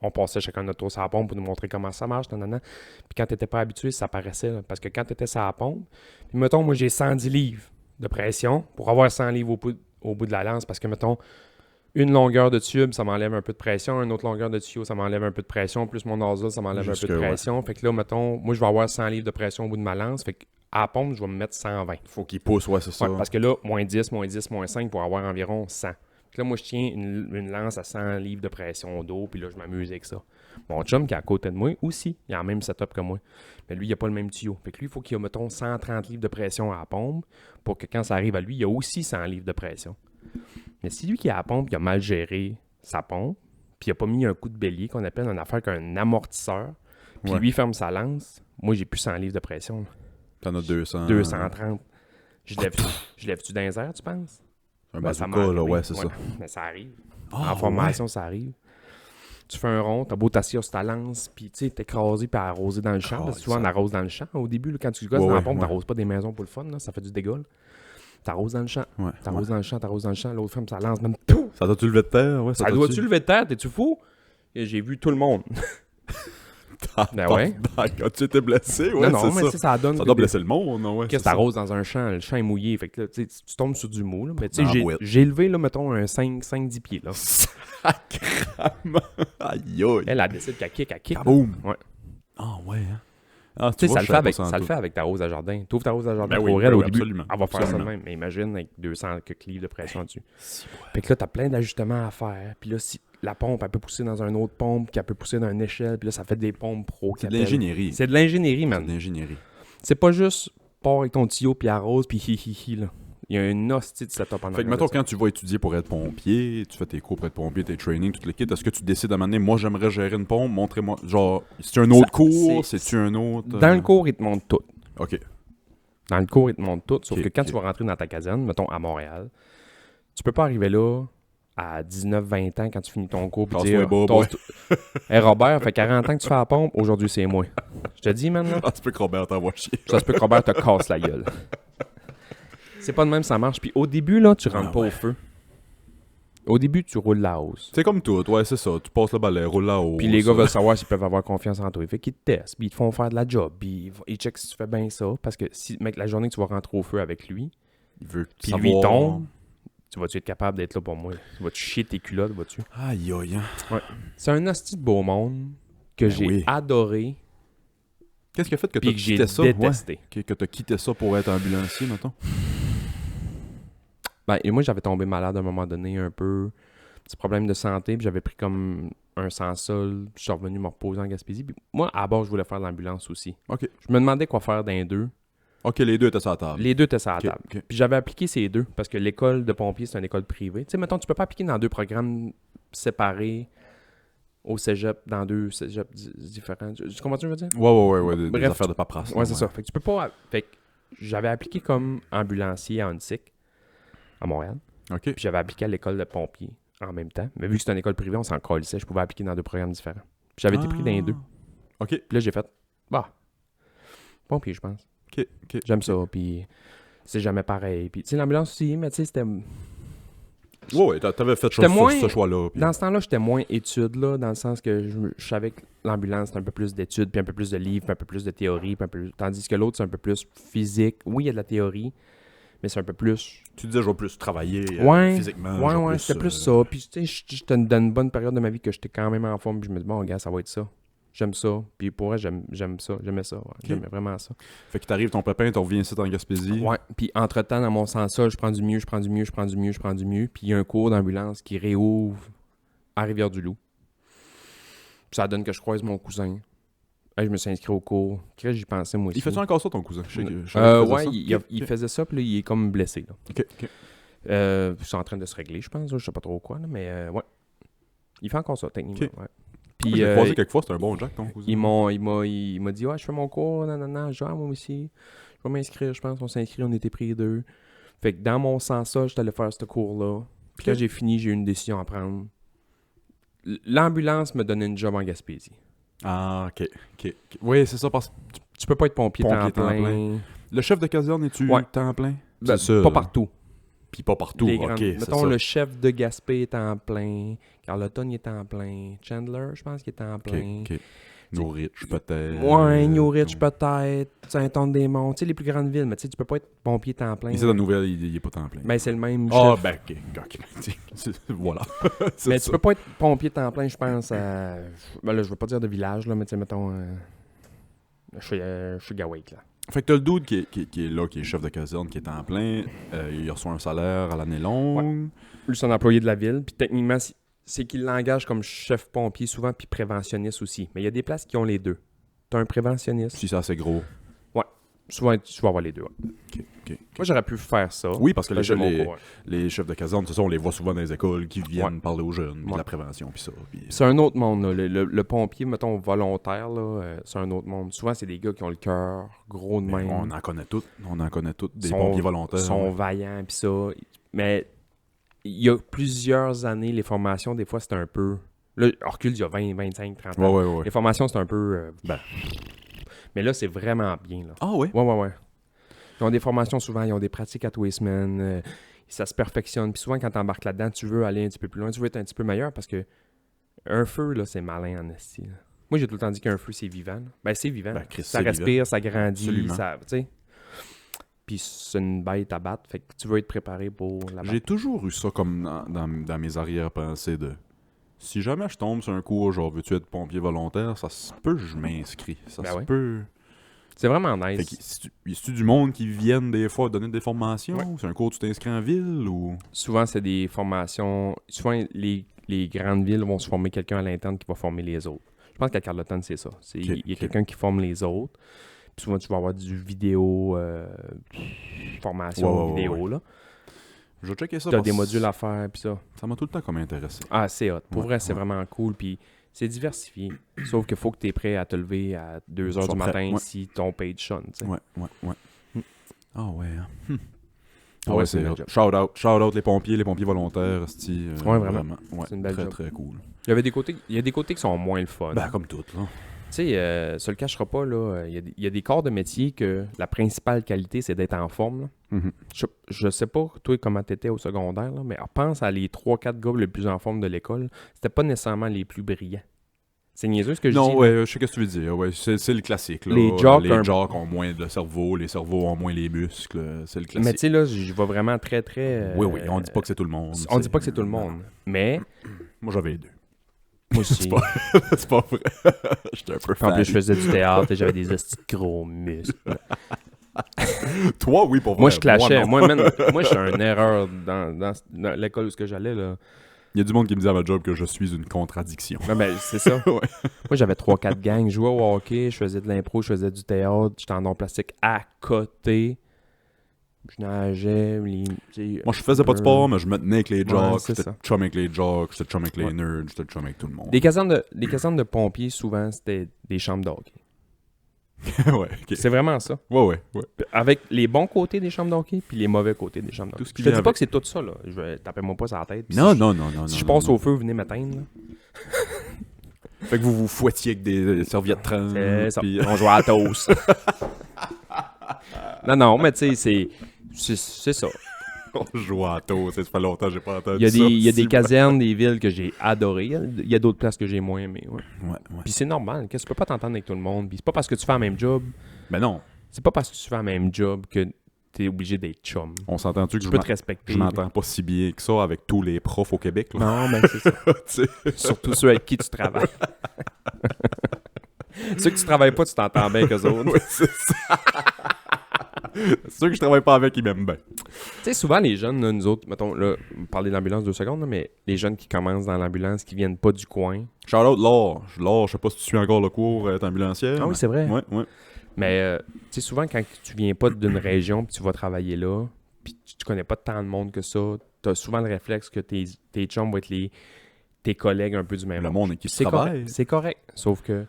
on passait chacun notre tour sur la pompe pour nous montrer comment ça marche. Nanana. Puis quand t'étais pas habitué, ça paraissait. Là, parce que quand t'étais sur la pompe, puis mettons, moi j'ai 110 livres de pression pour avoir 100 livres au bout de la lance. Parce que, mettons, une longueur de tube, ça m'enlève un peu de pression. Une autre longueur de tuyau, ça m'enlève un peu de pression. Plus mon nozzle, ça m'enlève un peu de Ouais. pression. Fait que là, mettons, moi je vais avoir 100 livres de pression au bout de ma lance. Fait que à la pompe, je vais me mettre 120. Faut qu'il pousse, ouais, c'est ça. Ouais, parce que là, moins 10, moins 10, moins 5 pour avoir environ 100. Puis là, moi, je tiens une lance à 100 livres de pression d'eau, puis là, je m'amuse avec ça. Mon chum qui est à côté de moi aussi, il a le même setup que moi. Mais lui, il n'a pas le même tuyau. Fait que lui, il faut qu'il ait, mettons, 130 livres de pression à la pompe pour que quand ça arrive à lui, il a aussi 100 livres de pression. Mais si lui qui est à la pompe, il a mal géré sa pompe, puis il n'a pas mis un coup de bélier qu'on appelle une affaire qu'un amortisseur, puis Ouais. lui ferme sa lance, moi, j'ai plus 100 livres de pression. T'en as 200. 230. Je lève-tu dans les airs, tu penses? Un Ben, ça bazooka, m'est là, arrivé. ouais, c'est ça. Mais ça arrive. Ah, En formation, ça arrive. Tu fais un rond, t'as beau t'asseoir sur ta lance, puis tu sais, t'écraser puis arroser dans le champ. Parce que souvent, on arrose dans le champ. Au début, là, quand tu gosses Ouais, dans la ouais, pompe, ouais. t'arroses pas des maisons pour le fun, là, ça fait du dégât. Là. T'arroses dans le champ. Ouais, T'arroses ouais. dans le champ, t'arroses dans le champ. L'autre femme, ça lance même tout. Ça doit-tu lever de terre? Ouais, Ça doit-tu lever de terre? T'es-tu fou? Et j'ai vu tout le monde. Ben ouais. As-tu été blessé? Ouais, non, c'est mais ça. tu sais, ça donne. Ça doit blesser le monde, non? Ouais, Qu'est-ce que c'est ça. t'arroses dans un champ? Le champ est mouillé. Fait que là, tu sais, tu tombes sur du mou. Là. Mais tu sais, Dans la boîte. j'ai levé, là, mettons, un 5-10 pieds. Là. Sacrament. Aïe, aïe. Elle décide qu'elle kick. Kaboum. Ouais. Ah, ouais, hein. Ah, Tu sais, vois, ça, je le fait savais avec, pas ça le en fait avec ta rose à jardin. Tu ouvres ta rose à jardin Ben oui, pour ben elle au oui, début. absolument. Elle va faire ça de Absolument. même. Mais imagine avec 200 quelques livres de pression dessus. Fait que là, t'as plein d'ajustements à faire. Puis là, si la pompe, elle peut pousser dans une autre pompe, qui elle peut pousser dans une échelle. Puis là, ça fait des pompes pro. C'est de qu'ils appellent. l'ingénierie. C'est de l'ingénierie, C'est man. de l'ingénierie. C'est pas juste pars avec ton tuyau puis arrose puis hi, là. Il y a une hostie de setup en Fait que arrière mettons, de ça. quand tu vas étudier pour être pompier, tu fais tes cours pour être pompier, tes trainings, tout le kit, est-ce que tu décides à un moment donné, moi j'aimerais gérer une pompe, montrez-moi, genre, c'est-tu un autre cours, c'est-tu un autre... Dans le cours, ils te montrent tout. OK. Dans le cours, ils te montrent tout. Sauf Ok, que quand ok. tu vas rentrer dans ta caserne, mettons à Montréal, tu peux pas arriver là à 19-20 ans quand tu finis ton cours puis Casse-toi dire les bas, boy. Hey Robert, fait 40 ans que tu fais la pompe, aujourd'hui c'est moi. Je te dis, man, là, Ah, tu peux que Robert t'envoie chier. ça se peut que Robert te casse la gueule. C'est pas de même, ça marche. Puis au début, là, tu rentres pas au feu. Au début, tu roules la hausse. C'est comme tout, ouais, c'est ça. Tu passes le balai, roule là-haut. Puis les ça. gars veulent savoir s'ils peuvent avoir confiance en toi. Fait qu'ils te testent, puis ils te font faire de la job, puis ils checkent si tu fais bien ça. Parce que si, mec, la journée que tu vas rentrer au feu avec lui, Il veut puis savoir... lui tombe, tu vas-tu être capable d'être là pour moi? Tu vas-tu chier tes culottes, vas-tu? Aïe, aïe, hein. C'est un hostie de beau monde que j'ai oui. adoré, Qu'est-ce qui a fait que puis t'as que j'ai quitté ça? détesté. Ouais. Que t'as quitté ça pour être ambulancier, mettons? Ben, et moi, j'avais tombé malade à un moment donné, un peu. Petit problème de santé, puis j'avais pris comme un sans-sol, puis je suis revenu me reposer en Gaspésie. Puis moi, à bord, je voulais faire de l'ambulance aussi. OK. Je me demandais quoi faire d'un deux. OK, les deux étaient sur la table. Les deux étaient sur la Ok, table. ok. Puis j'avais appliqué ces deux, parce que l'école de pompiers, c'est une école privée. Tu sais, mettons, tu peux pas appliquer dans deux programmes séparés au cégep, dans deux cégeps différents. Tu comprends ce que je veux dire? Ouais, des Bref, affaires de paperasse. Ouais, c'est ça. Fait que tu peux pas... Fait que j'avais appliqué comme ambulancier à UNSIC, à Montréal. OK. Puis j'avais appliqué à l'école de pompiers en même temps. Mais vu que c'était une école privée, on s'en calissait. Je pouvais appliquer dans deux programmes différents. Puis j'avais été pris dans les deux. OK, Puis là, j'ai fait, pompier, je pense. OK. J'aime ça. Puis c'est jamais pareil. Puis tu sais, l'ambulance aussi, mais tu sais, c'était... Ouais, t'avais fait J'étais moins- ce choix-là. puis- Dans ce temps-là, j'étais moins études, là, dans le sens que je savais que l'ambulance, c'était un peu plus d'études, puis un peu plus de livres, puis un peu plus de théorie, puis un peu... tandis que l'autre, c'est un peu plus physique. Oui, il y a de la théorie, mais c'est un peu plus... Tu disais, je vais plus travailler physiquement. Ouais, c'était plus ça. Puis tu sais, j'étais dans une bonne période de ma vie que j'étais quand même en forme, puis je me dis, bon, gars, ça va être ça. J'aime ça. Puis pour vrai, j'aime ça. J'aimais ça. Ouais. J'aimais vraiment ça. Fait que t'arrives ton pépin, tu reviens ici en Gaspésie. Ouais. Puis entre-temps, dans mon sens-sol, je prends du mieux. Puis il y a un cours d'ambulance qui réouvre à Rivière-du-Loup. Puis ça donne que je croise mon cousin. Hey, je me suis inscrit au cours. Qu'est-ce que j'y pensais, moi aussi. Il fait-tu encore ça, ton cousin? Je sais que- je savais qu'il faisait Ouais, ça. il faisait ça, puis là, il est comme blessé. Là. OK. Ils sont en train de se régler, je pense. Je sais pas trop quoi, là, mais ouais. Il fait encore ça, techniquement. Ok. Ouais. Puis, Puis j'ai croisé quelques fois, c'est un bon Jack, ton cousin. il m'a dit, ouais, je fais mon cours, non. Je dis, moi aussi. Je vais m'inscrire, je pense. On s'est inscrit, on était pris deux. Fait que dans mon sens, ça, j'étais allé faire ce cours-là. Puis quand j'ai fini, j'ai eu une décision à prendre. L'ambulance me donnait une job en Gaspésie. Ah, OK. Oui, c'est ça, parce que Tu peux pas être pompier temps Pompier temps plein. le chef de caserne, es-tu Ouais. temps plein? Ben, C'est ça. pas partout. Puis pas partout, Les OK, grandes- c'est Mettons, ça. le chef de Gaspé est en plein. Carleton, il est en plein. Chandler, je pense qu'il est en plein. OK. Norwich, peut-être. Ouais, New Rich, peut-être. Saint-Anne-des-Monts. Tu sais, les plus grandes villes. Mais tu sais, tu peux pas être pompier temps plein. Ici, dans la nouvelle, il est pas temps plein. Ben, c'est le même Ah, chef. ben, OK. Voilà. C'est Mais ça. tu peux pas être pompier temps plein, je pense, à... Ben là, je veux pas dire de village, là, mais tu sais, mettons... Je suis Gawake, là. Fait que t'as le dude qui est là, qui est chef de caserne, qui est en plein. Il reçoit un salaire à l'année longue. Lui, c'est un employé de la ville. Puis techniquement, c'est qu'il l'engage comme chef pompier souvent, puis préventionniste aussi. Mais il y a des places qui ont les deux. T'as un préventionniste. Si c'est assez gros. Souvent, tu vas avoir les deux. Ouais. OK. Moi, j'aurais pu faire ça. Oui, parce que J'ai mon cours, ouais. les chefs de caserne, c'est ça, on les voit souvent dans les écoles qui viennent Ouais. parler aux jeunes, puis de Ouais. la prévention, puis ça. Puis... C'est un autre monde, là. Le pompier, mettons, volontaire, là, c'est un autre monde. Souvent, c'est des gars qui ont le cœur gros de Mais même. on en connaît toutes. Des Sont- pompiers volontaires. sont ouais. vaillants, puis ça. Mais il y a plusieurs années, les formations, des fois, c'était un peu... Là, on recule il y a 20, 25, 30 ans. Ouais. Les formations, c'est un peu... Ben. Mais là, c'est vraiment bien, là. Ah ouais? Ouais. Ils ont des formations souvent, ils ont des pratiques à tous les semaines. Ça se perfectionne. Puis souvent, quand tu embarques là-dedans, tu veux aller un petit peu plus loin, tu veux être un petit peu meilleur parce que un feu, là, c'est malin en esti. Là. Moi, j'ai tout le temps dit qu'un feu, c'est vivant. Là. Ben, c'est vivant. Ben, Christ, Ça c'est respire, vivant. ça grandit, Absolument. ça... Tu sais. Puis c'est une bête à battre. Fait que tu veux être préparé pour la J'ai battre. toujours eu ça comme dans mes arrière-pensées de... Si jamais je tombe sur un cours, genre, veux-tu être pompier volontaire, ça se peut, je m'inscris. Ça Ben se ouais. peut... C'est vraiment Fait nice. que, y a-tu du monde qui viennent des fois donner des formations? Ouais. C'est un cours où tu t'inscris en ville ou... Souvent, c'est des formations... Souvent, les grandes villes vont se former quelqu'un à l'interne qui va former les autres. Je pense qu'à Carleton, c'est ça. Il y a ok. quelqu'un qui forme les autres. Puis souvent, tu vas avoir du vidéo, formation Ouais. vidéo, là. Je vais checker ça. T'as parce des que modules à faire, puis ça. Ça m'a tout le temps comme intéressé. Ah, c'est hot. Pour Ouais, vrai, c'est ouais. vraiment cool, puis c'est diversifié. Sauf qu'il faut que tu es prêt à te lever à 2 heures Sois du prêt, matin ouais. si ton page sonne, tu sais. Ouais. Hmm. Ah ouais. Hein. Ah ouais, c'est une belle job. Shout out les pompiers volontaires, esti, Ouais, vraiment. Ouais, C'est une belle très, job. très cool. Il y a des côtés qui sont moins le fun. Ben, comme tout, là. Tu sais, ça le cachera pas, là. Il y a des corps de métier que la principale qualité, c'est d'être en forme, là. Mhm. Je sais pas, toi, comment t'étais au secondaire, là, mais pense à les 3-4 gars les plus en forme de l'école. C'était pas nécessairement les plus brillants. C'est niaiseux ce que je dis. Non, là. ouais, je sais ce que tu veux dire. Ouais, c'est le classique. Là. Les jocks, les jocks ont moins de cerveau, les cerveaux ont moins les muscles. C'est le classique. Mais tu sais, là, je vais vraiment très, très... Oui, on dit pas que c'est tout le monde. On dit pas que c'est tout le monde. Mais, Moi, j'avais les deux. moi aussi. C'est pas vrai. J'étais un peu En fan. plus, je faisais du théâtre et j'avais des hosties de gros muscles. Toi, oui, pour vrai. Moi, je clashais. non. Moi, j'étais une erreur dans l'école où ce que j'allais, là. Il y a du monde qui me dit à ma job que je suis une contradiction. Non, ben, c'est ça. Ouais. Moi, j'avais 3-4 gangs. Je jouais au hockey, je faisais de l'impro, je faisais du théâtre, j'étais en don plastique à côté. Je nageais. Moi, je faisais pas de sport, mais je me tenais avec les Ouais, jocks. c'est J'étais ça. chum avec les jocks, j'étais chum avec les Ouais. nerds, j'étais chum avec tout le monde. Les casernes de pompiers, souvent, c'était des chambres de hockey. Ouais, ok. C'est vraiment ça. Ouais. Avec les bons côtés des chambres de hockey puis les mauvais côtés des chambres de Tout hockey. ce qui Je te vient dis pas avec. que c'est tout ça, là. Tapez-moi pas sur la tête. Puis Non, si non. Si je non, passe non. au feu, venez m'atteindre, là. Fait que vous vous fouettiez avec des serviettes trans. C'est ça. puis- On jouait à la toast. non, mais tu sais, c'est ça. On joue à toast, ça fait longtemps que j'ai pas entendu Il y a ça. il y a des Si- casernes, des villes que j'ai adorées. Il y a d'autres places que j'ai moins aimées. Ouais. Ouais. Puis c'est normal. Qu'est-ce que tu peux pas t'entendre avec tout le monde. Puis c'est pas parce que tu fais le même job. Mais non, C'est pas parce que tu fais le même job que t'es obligé d'être chum. on s'entend-tu que Je je peux m'en- te respecter. je m'entends pas si bien que ça avec tous les profs au Québec. Là. Non, mais c'est ça. Tu sais. Surtout ceux avec qui tu travailles. Ceux que tu travailles pas, tu t'entends bien qu'eux autres. Ouais, c'est ça. Ceux que je travaille pas avec, ils m'aiment bien. Tu sais, souvent, les jeunes, là, nous autres, mettons, là, on parlait d'ambulance 2 secondes, là, mais les jeunes qui commencent dans l'ambulance, qui viennent pas du coin. Shout out Laure. Laure, je sais pas si tu suis encore le cours ambulancière. Ah oui, mais- c'est vrai. Ouais. Mais, tu sais, souvent, quand tu viens pas d'une région puis tu vas travailler là, puis tu connais pas tant de monde que ça, t'as souvent le réflexe que tes chums vont être tes collègues un peu du même Le âge. monde avec qui Puis tu travailles. C'est correct. Sauf que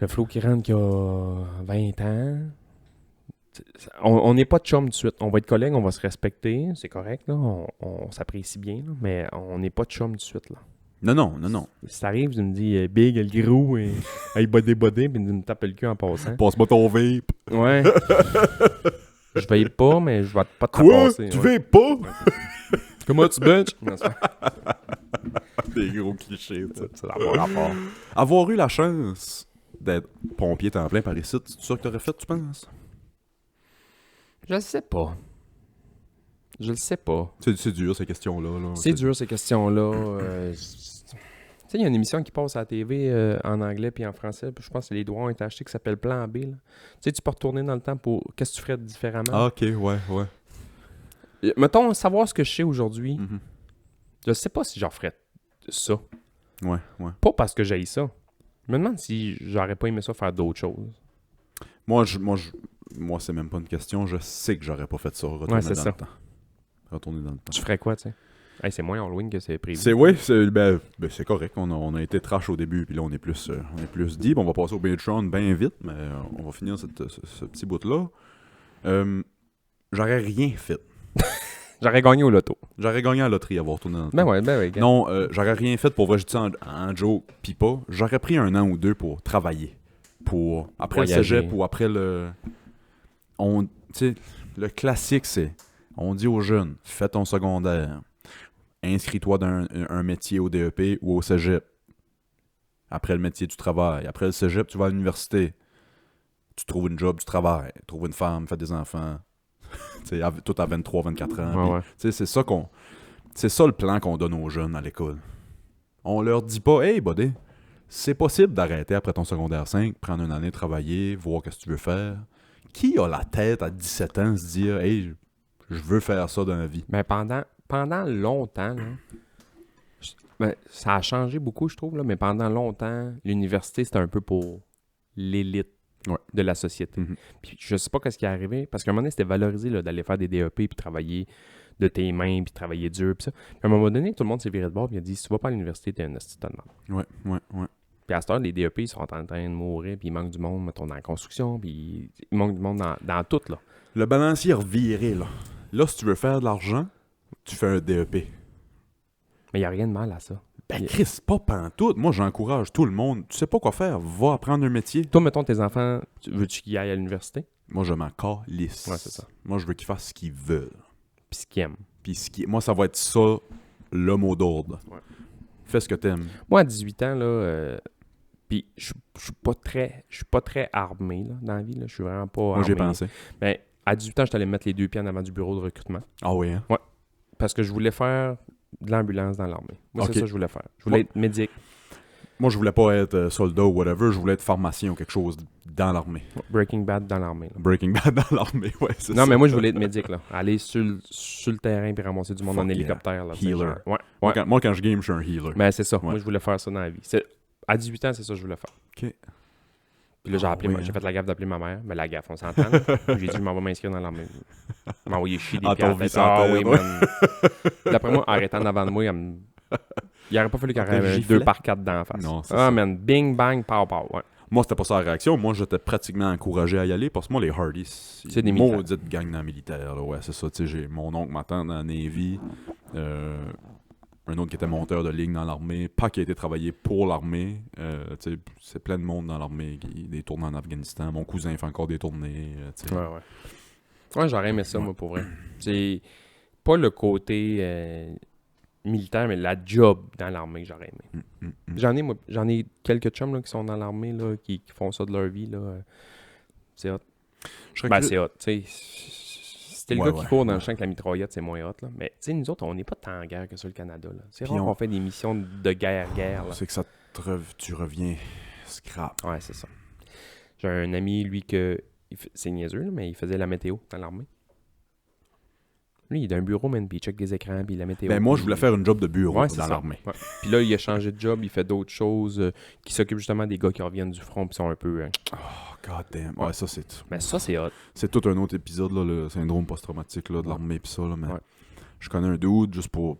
le Flo qui rentre qui a 20 ans, on n'est pas de chum tout de suite. On va être collègues, on va se respecter, c'est correct, là. On s'apprécie bien, là, mais on n'est pas de chum tout de suite, là. Non. Si t'arrives, tu me dis Big, le gros, et hey, bodé, puis tu me tapes le cul en passant. Passe-moi ton vape. Ouais. Je veille pas, mais je vais pas te Quoi? passer. Tu ouais. veux pas? Comment tu benches? Non, c'est pas- Des gros clichés. ça. c'est dans mon rapport. Avoir eu la chance d'être pompier temps plein par ici, c'est ça que t'aurais fait, tu penses? Je le sais pas. Je le sais pas. C'est dur, ces questions-là. Là. C'est dur, ces questions-là. Tu sais, il y a une émission qui passe à la TV en anglais puis en français. Puis je pense que les droits ont été achetés qui s'appelle Plan B. Là. Tu sais, tu peux retourner dans le temps pour... Qu'est-ce que tu ferais différemment? Ah, ok, ouais. Mettons, savoir ce que je sais aujourd'hui, Mhm. je sais pas si j'en ferais ça. Ouais. Pas parce que j'aille ça. Je me demande si j'aurais pas aimé ça faire d'autres choses. Moi, c'est même pas une question. Je sais que j'aurais pas fait ça. Retourner c'est dans ça. le temps. Retourner dans le temps. Tu ferais quoi, tu sais? Hey, c'est moins Halloween que c'est prévu. C'est correct. On a été trash au début, puis là, on est plus deep. On va passer au Patreon bien vite, mais on va finir ce petit bout-là. J'aurais rien fait. J'aurais gagné au loto. J'aurais gagné à la loterie avoir tourné dans le temps. Ben ouais. Gars. Non, j'aurais rien fait pour vrai, je dis ça en joke, pis pas. J'aurais pris 1 an ou 2 pour travailler. Après Voyager. le cégep ou après le... Tu sais, le classique, c'est... On dit aux jeunes, fais ton secondaire. Inscris-toi dans un métier au DEP ou au cégep. Après le métier, tu travailles. Après le cégep, tu vas à l'université. Tu trouves une job, tu travailles. Trouves une femme, fais des enfants. Tu sais, tout à 23, 24 ans. Ouais. Puis, tu sais, c'est ça le plan qu'on donne aux jeunes à l'école. On leur dit pas, hey, buddy, c'est possible d'arrêter après ton secondaire 5, prendre une année, travailler, voir ce que tu veux faire. Qui a la tête à 17 ans se dire, hey, je veux faire ça dans la vie? Ben pendant longtemps, là, ça a changé beaucoup, je trouve, là, mais pendant longtemps, l'université, c'était un peu pour l'élite. de la société. Puis je sais pas ce qui est arrivé, parce qu'à un moment donné, c'était valorisé là, d'aller faire des DEP, puis travailler de tes mains, puis travailler dur, puis ça. Puis à un moment donné, tout le monde s'est viré de bord, puis il a dit, si tu vas pas à l'université, t'es un esti de merde. Ouais. Puis à cette heure, les DEP, ils sont en train de mourir, puis il manque du monde, mettons, dans la construction, puis il manque du monde dans tout, là. Le balancier est reviré, là. Là, si tu veux faire de l'argent, tu fais un DEP. Mais il n'y a rien de mal à ça. Ben, Chris, pas pantoute. Moi, j'encourage tout le monde. Tu sais pas quoi faire, va apprendre un métier. Toi, mettons, tes enfants, veux-tu qu'ils aillent à l'université? Moi, je m'en calisse. Ouais, c'est ça. Moi, je veux qu'ils fassent ce qu'ils veulent. Puis ce qu'ils aiment. Puis moi, ça va être ça, le mot d'ordre. Ouais. Fais ce que t'aimes. Moi, à 18 ans, là, puis je suis pas très armé, là, dans la vie, là. Je suis vraiment pas armé. Moi, j'ai pensé. Ben, à 18 ans, je allé mettre les 2 pieds en avant du bureau de recrutement. Ah oui, hein? Parce que je voulais faire de l'ambulance dans l'armée. Moi, Ok. c'est ça que je voulais faire. Je voulais être médic. Moi, je voulais pas être soldat ou whatever. Je voulais être pharmacien ou quelque chose dans l'armée. Breaking Bad dans l'armée. Là. Breaking Bad dans l'armée, ouais, c'est ça. Non, mais moi, je voulais être médic, là. Aller sur le terrain puis ramasser du monde Fuck en yeah. hélicoptère. Là, tu sais, Healer. genre. Ouais. Moi, quand je game, je suis un healer. Ben, c'est ça. Ouais. Moi, je voulais faire ça dans la vie. À 18 ans, c'est ça que je voulais faire. OK. Puis là, oui, j'ai hein. fait la gaffe d'appeler ma mère. Mais la gaffe, on s'entend. Là. J'ai dit, je m'en vais m'inscrire dans l'armée. Elle m'a envoyé chier des Ah, pieds à la ton tête. vicentaire, Oui, ouais. man. D'après moi, en arrêtant devant de moi, il aurait pas fallu qu'elle Elle te ait giflait? 2 par 4 dans la face. Non, c'est ah, ça. man. Bing, bang, pow, pow. Ouais. Moi, c'était pas ça la réaction. Moi, j'étais pratiquement encouragé à y aller parce que moi, les Hardys, C'est des militaires. maudite gang dans le militaire. Là. Ouais, c'est ça. Tu sais, j'ai mon oncle, ma tante dans la Navy, un autre qui était monteur de ligne dans l'armée, pas qui a été travaillé pour l'armée. Tu sais, c'est plein de monde dans l'armée qui des tournées en Afghanistan. Mon cousin fait encore des tournées. Tu sais. Ouais. Ouais, j'aurais aimé ça, moi, pour vrai. C'est pas le côté militaire, mais la job dans l'armée que j'aurais aimé. J'en ai quelques chums là, qui sont dans l'armée, là, qui font ça de leur vie. Là. C'est hot. Je serais Ben, curieux- c'est hot. Tu sais, c'était le Ouais, gars qui ouais, court dans ouais. le champ avec la mitraillette, c'est moins hot. Là. Mais tu sais, nous autres, on n'est pas tant en guerre que ça, le Canada. Là. C'est Puis rare on- qu'on fait des missions de guerre. Là. C'est que ça tu reviens scrap. Ouais, c'est ça. J'ai un ami, lui, que c'est niaiseux, là, mais il faisait la météo dans l'armée. Lui, il a un bureau, man, puis il check des écrans, puis la météo. Ben, moi, puis- je voulais faire une job de bureau Ouais, c'est dans ça. l'armée. Ouais. Puis là, il a changé de job, il fait d'autres choses, qui s'occupent justement des gars qui reviennent du front, puis sont un peu... Oh, god damn. Ouais. Ouais, ça, c'est... Mais ça, c'est hot. C'est tout un autre épisode, là, le syndrome post-traumatique là, de l'armée pis ça. Là, mais Ouais. je connais un dude, juste pour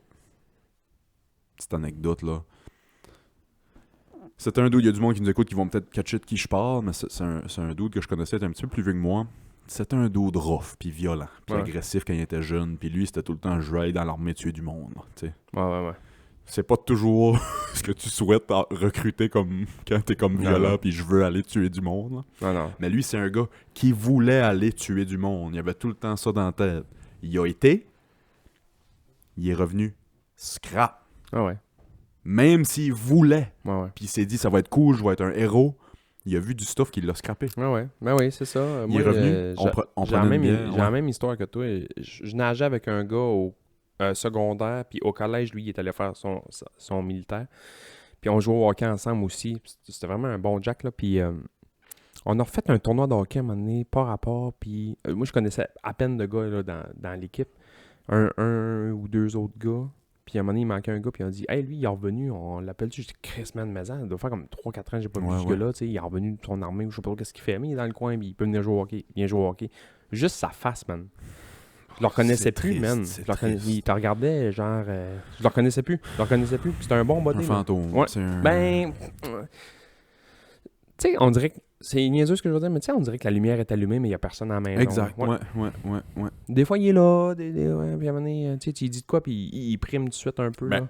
petite anecdote, là. C'est un dude, il y a du monde qui nous écoute qui vont peut-être catcher de qui je parle, mais c'est un dude que je connaissais, il était un petit peu plus vieux que moi. C'était un dude rough, puis violent, puis Ouais. agressif quand il était jeune, puis lui, c'était tout le temps « je veux aller dans l'armée tuer du monde », tu sais. Ouais. C'est pas toujours ce que tu souhaites recruter comme quand t'es comme Non, violent, non. puis je veux aller tuer du monde, là. Non. Mais lui, c'est un gars qui voulait aller tuer du monde. Il avait tout le temps ça dans la tête. Il y a été. Il est revenu scrap. Ah ouais. Même s'il voulait. Ouais. Puis il s'est dit, ça va être cool, je vais être un héros. Il a vu du stuff qui l'a scrappé. Ouais. Ben oui, c'est ça. Il est revenu. On j'ai la prenait une même, bière, j'ai la ouais. même histoire que toi. Je nageais avec un gars au secondaire, puis au collège, lui, il est allé faire son militaire. Puis on jouait au hockey ensemble aussi. C'était vraiment un bon Jack, là. Puis on a refait un tournoi de hockey à un moment donné, par rapport. Puis moi, je connaissais à peine de gars là, dans l'équipe. Un ou deux autres gars. Puis à un moment donné, il manquait un gars, puis on a dit « Hey, lui, il est revenu, on l'appelle-tu? » J'ai dit « Chris, man, mais ça doit faire comme 3-4 ans que j'ai pas vu ce gars-là, tu sais, il est revenu de son armée, je sais pas trop qu'est-ce qu'il fait, mais il est dans le coin, puis il peut venir jouer au hockey, il vient jouer au hockey. » Juste sa face, man. Je le reconnaissais C'est plus, triste, man. c'est Il te regardait, genre... je le reconnaissais plus. C'était un bon body. Un là. fantôme. Ouais. C'est un... Ben... Tu sais, on dirait que... C'est niaiseux ce que je veux dire, mais tu sais, on dirait que la lumière est allumée, mais il y a personne à la maison. Exact. Ouais. Ouais. Des fois, il est là, ouais, puis à un moment donné, tu sais, tu lui dis de quoi, puis il prime tout de suite un peu, Ben, là.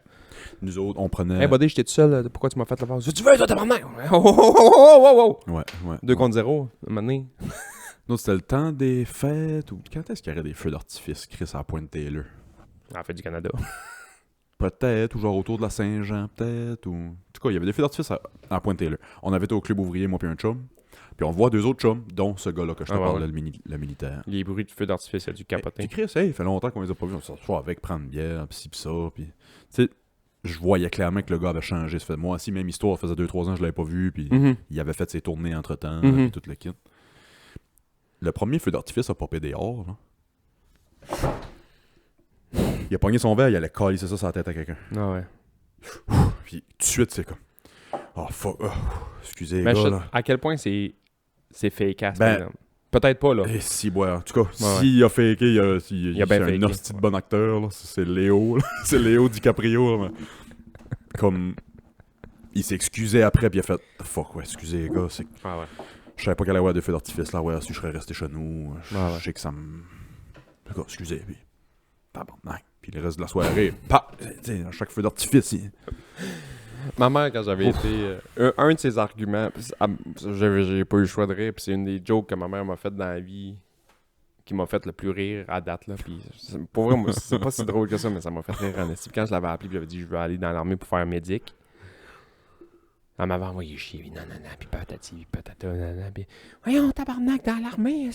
Nous autres, on prenait... Hey, buddy, j'étais tout seul, pourquoi tu m'as fait la phase? Tu veux, toi, t'es maintenant? Oh! Ouais. 2 contre 0, à un moment donné. Nous, c'était le temps des fêtes, ou quand est-ce qu'il y aurait des feux d'artifice, Chris, à Pointe-Taylor? En fait, du Canada. Peut-être, ou genre autour de la Saint-Jean, peut-être, ou... En tout cas, il y avait des feux d'artifice à Pointe-Taylor. On avait été au club ouvrier, moi puis un chum, puis on voit 2 autres chums, dont ce gars-là que je te Ah, ouais, parlais, ouais. le militaire. Les bruits de feu d'artifice, il y a du capoter. Puis Chris, hey, il fait longtemps qu'on les a pas vus, on s'assoit avec, prendre une bière, pis ci pis ça, puis... Tu sais, je voyais clairement que le gars avait changé. Ça fait, moi aussi, même histoire, ça faisait 2-3 ans que je l'avais pas vu, puis Mhm. il avait fait ses tournées entre-temps, Mhm. puis tout le kit. Le premier feu d'artifice a popé dehors, là. Il a pogné son verre, il allait calisser ça sur la tête à quelqu'un. Ah ouais. Puis tout de suite, c'est comme... Oh fuck, excusez les Mais gars, là. à quel point c'est c'est fake ass, Ben, par exemple. Peut-être pas, là. Et si, ouais, en tout cas, Ouais, s'il a faké, il Il a bien c'est un faké, hostie de bon acteur, là. C'est Léo, là. C'est Léo DiCaprio, là, mais comme... Il s'est excusé après, puis il a fait « Fuck, ouais, excusez, les gars, c'est... Ouais, ouais. Je savais pas qu'elle allait avoir de feux d'artifice, là, ouais, si je serais resté chez nous, je Ouais. sais que ça me... Les gars, excusez, puis... Tabarnak. Puis le reste de la soirée, pa! Tu sais, à chaque feu d'artifice, Ma mère, quand j'avais été... un de ses arguments, j'ai pas eu le choix de rire, puis c'est une des jokes que ma mère m'a fait dans la vie, qui m'a fait le plus rire à date, là. Puis pour vrai, moi, c'est pas si drôle que ça, mais ça m'a fait rire en estime. Quand je l'avais appelé, puis j'avais dit, je veux aller dans l'armée pour faire médic. Elle m'avait envoyé chier, puis nanana, puis patati, puis patata, nanana, puis... Voyons, tabarnak, dans l'armée,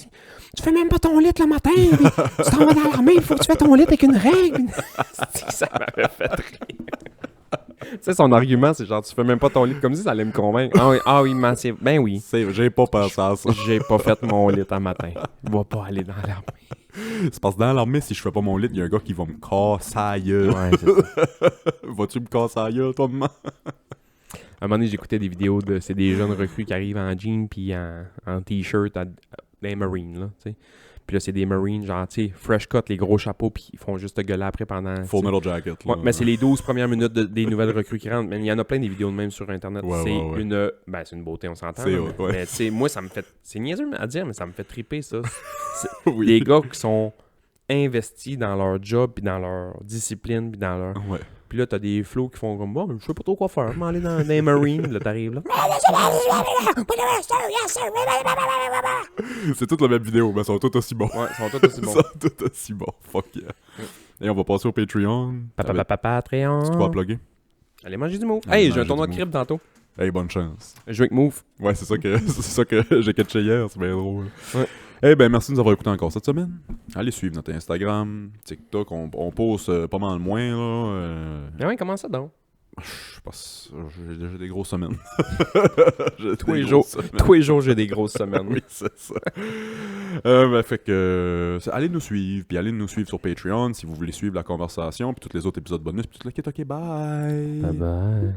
tu fais même pas ton lit le matin, puis tu t'en vas dans l'armée, il faut que tu fasses ton lit avec une règle. Ça m'avait fait rire. Tu sais, son argument, c'est genre, tu fais même pas ton lit, comme si ça allait me convaincre. Ah oui, man, ben oui. J'ai pas pensé à ça. J'ai pas fait mon lit un matin. Je vais pas aller dans l'armée. C'est parce que dans l'armée, si je fais pas mon lit, il y a un gars qui va me casser la gueule. Ouais, c'est ça. Vas-tu me casser la gueule, toi, maman? À un moment donné, j'écoutais des vidéos de... C'est des jeunes recrues qui arrivent en jean puis en t-shirt dans les Marines, là, tu sais. Puis là, c'est des Marines, genre, tu sais, fresh cut, les gros chapeaux, puis ils font juste te gueuler après pendant... Full Metal Jacket, là. Ouais, mais c'est les 12 premières minutes des nouvelles recrues qui rentrent. Mais il y en a plein des vidéos de même sur Internet. Ouais, c'est ouais. une... Ben, c'est une beauté, on s'entend. C'est là, hot, mais ouais. mais tu sais, moi, ça me fait... C'est niaiseux à dire, mais ça me fait triper, ça. Oui. Des gars qui sont investis dans leur job, puis dans leur discipline, puis dans leur... Ouais. Puis là, t'as des flots qui font comme, bon, je sais pas trop quoi faire, je vais aller dans les Marines, là, t'arrives là. C'est toute la même vidéo, mais ils sont tous aussi bons. Ouais, ils sont tous aussi Ils bons. sont tous aussi bons. Fuck yeah. Et on va passer au Patreon. Patreon. Tu vas plugger? Allez manger du move. Allez Hey, j'ai manger un tournoi de du crib tantôt. Hey, bonne chance. Je joue avec Move. Ouais, c'est ça que j'ai catché hier, c'est bien drôle. Ouais. Eh ben, merci de nous avoir écoutés encore cette semaine. Allez suivre notre Instagram, TikTok, on poste pas mal moins, là. Ah ouais, comment ça donc? Je pense j'ai des grosses semaines. J'ai Tous des les grosses jours, semaines. tous les jours, j'ai des grosses semaines. Oui, c'est ça. Ben, fait que allez nous suivre, puis allez nous suivre sur Patreon si vous voulez suivre la conversation, puis tous les autres épisodes bonus, puis tout le kit, ok, bye! Bye bye.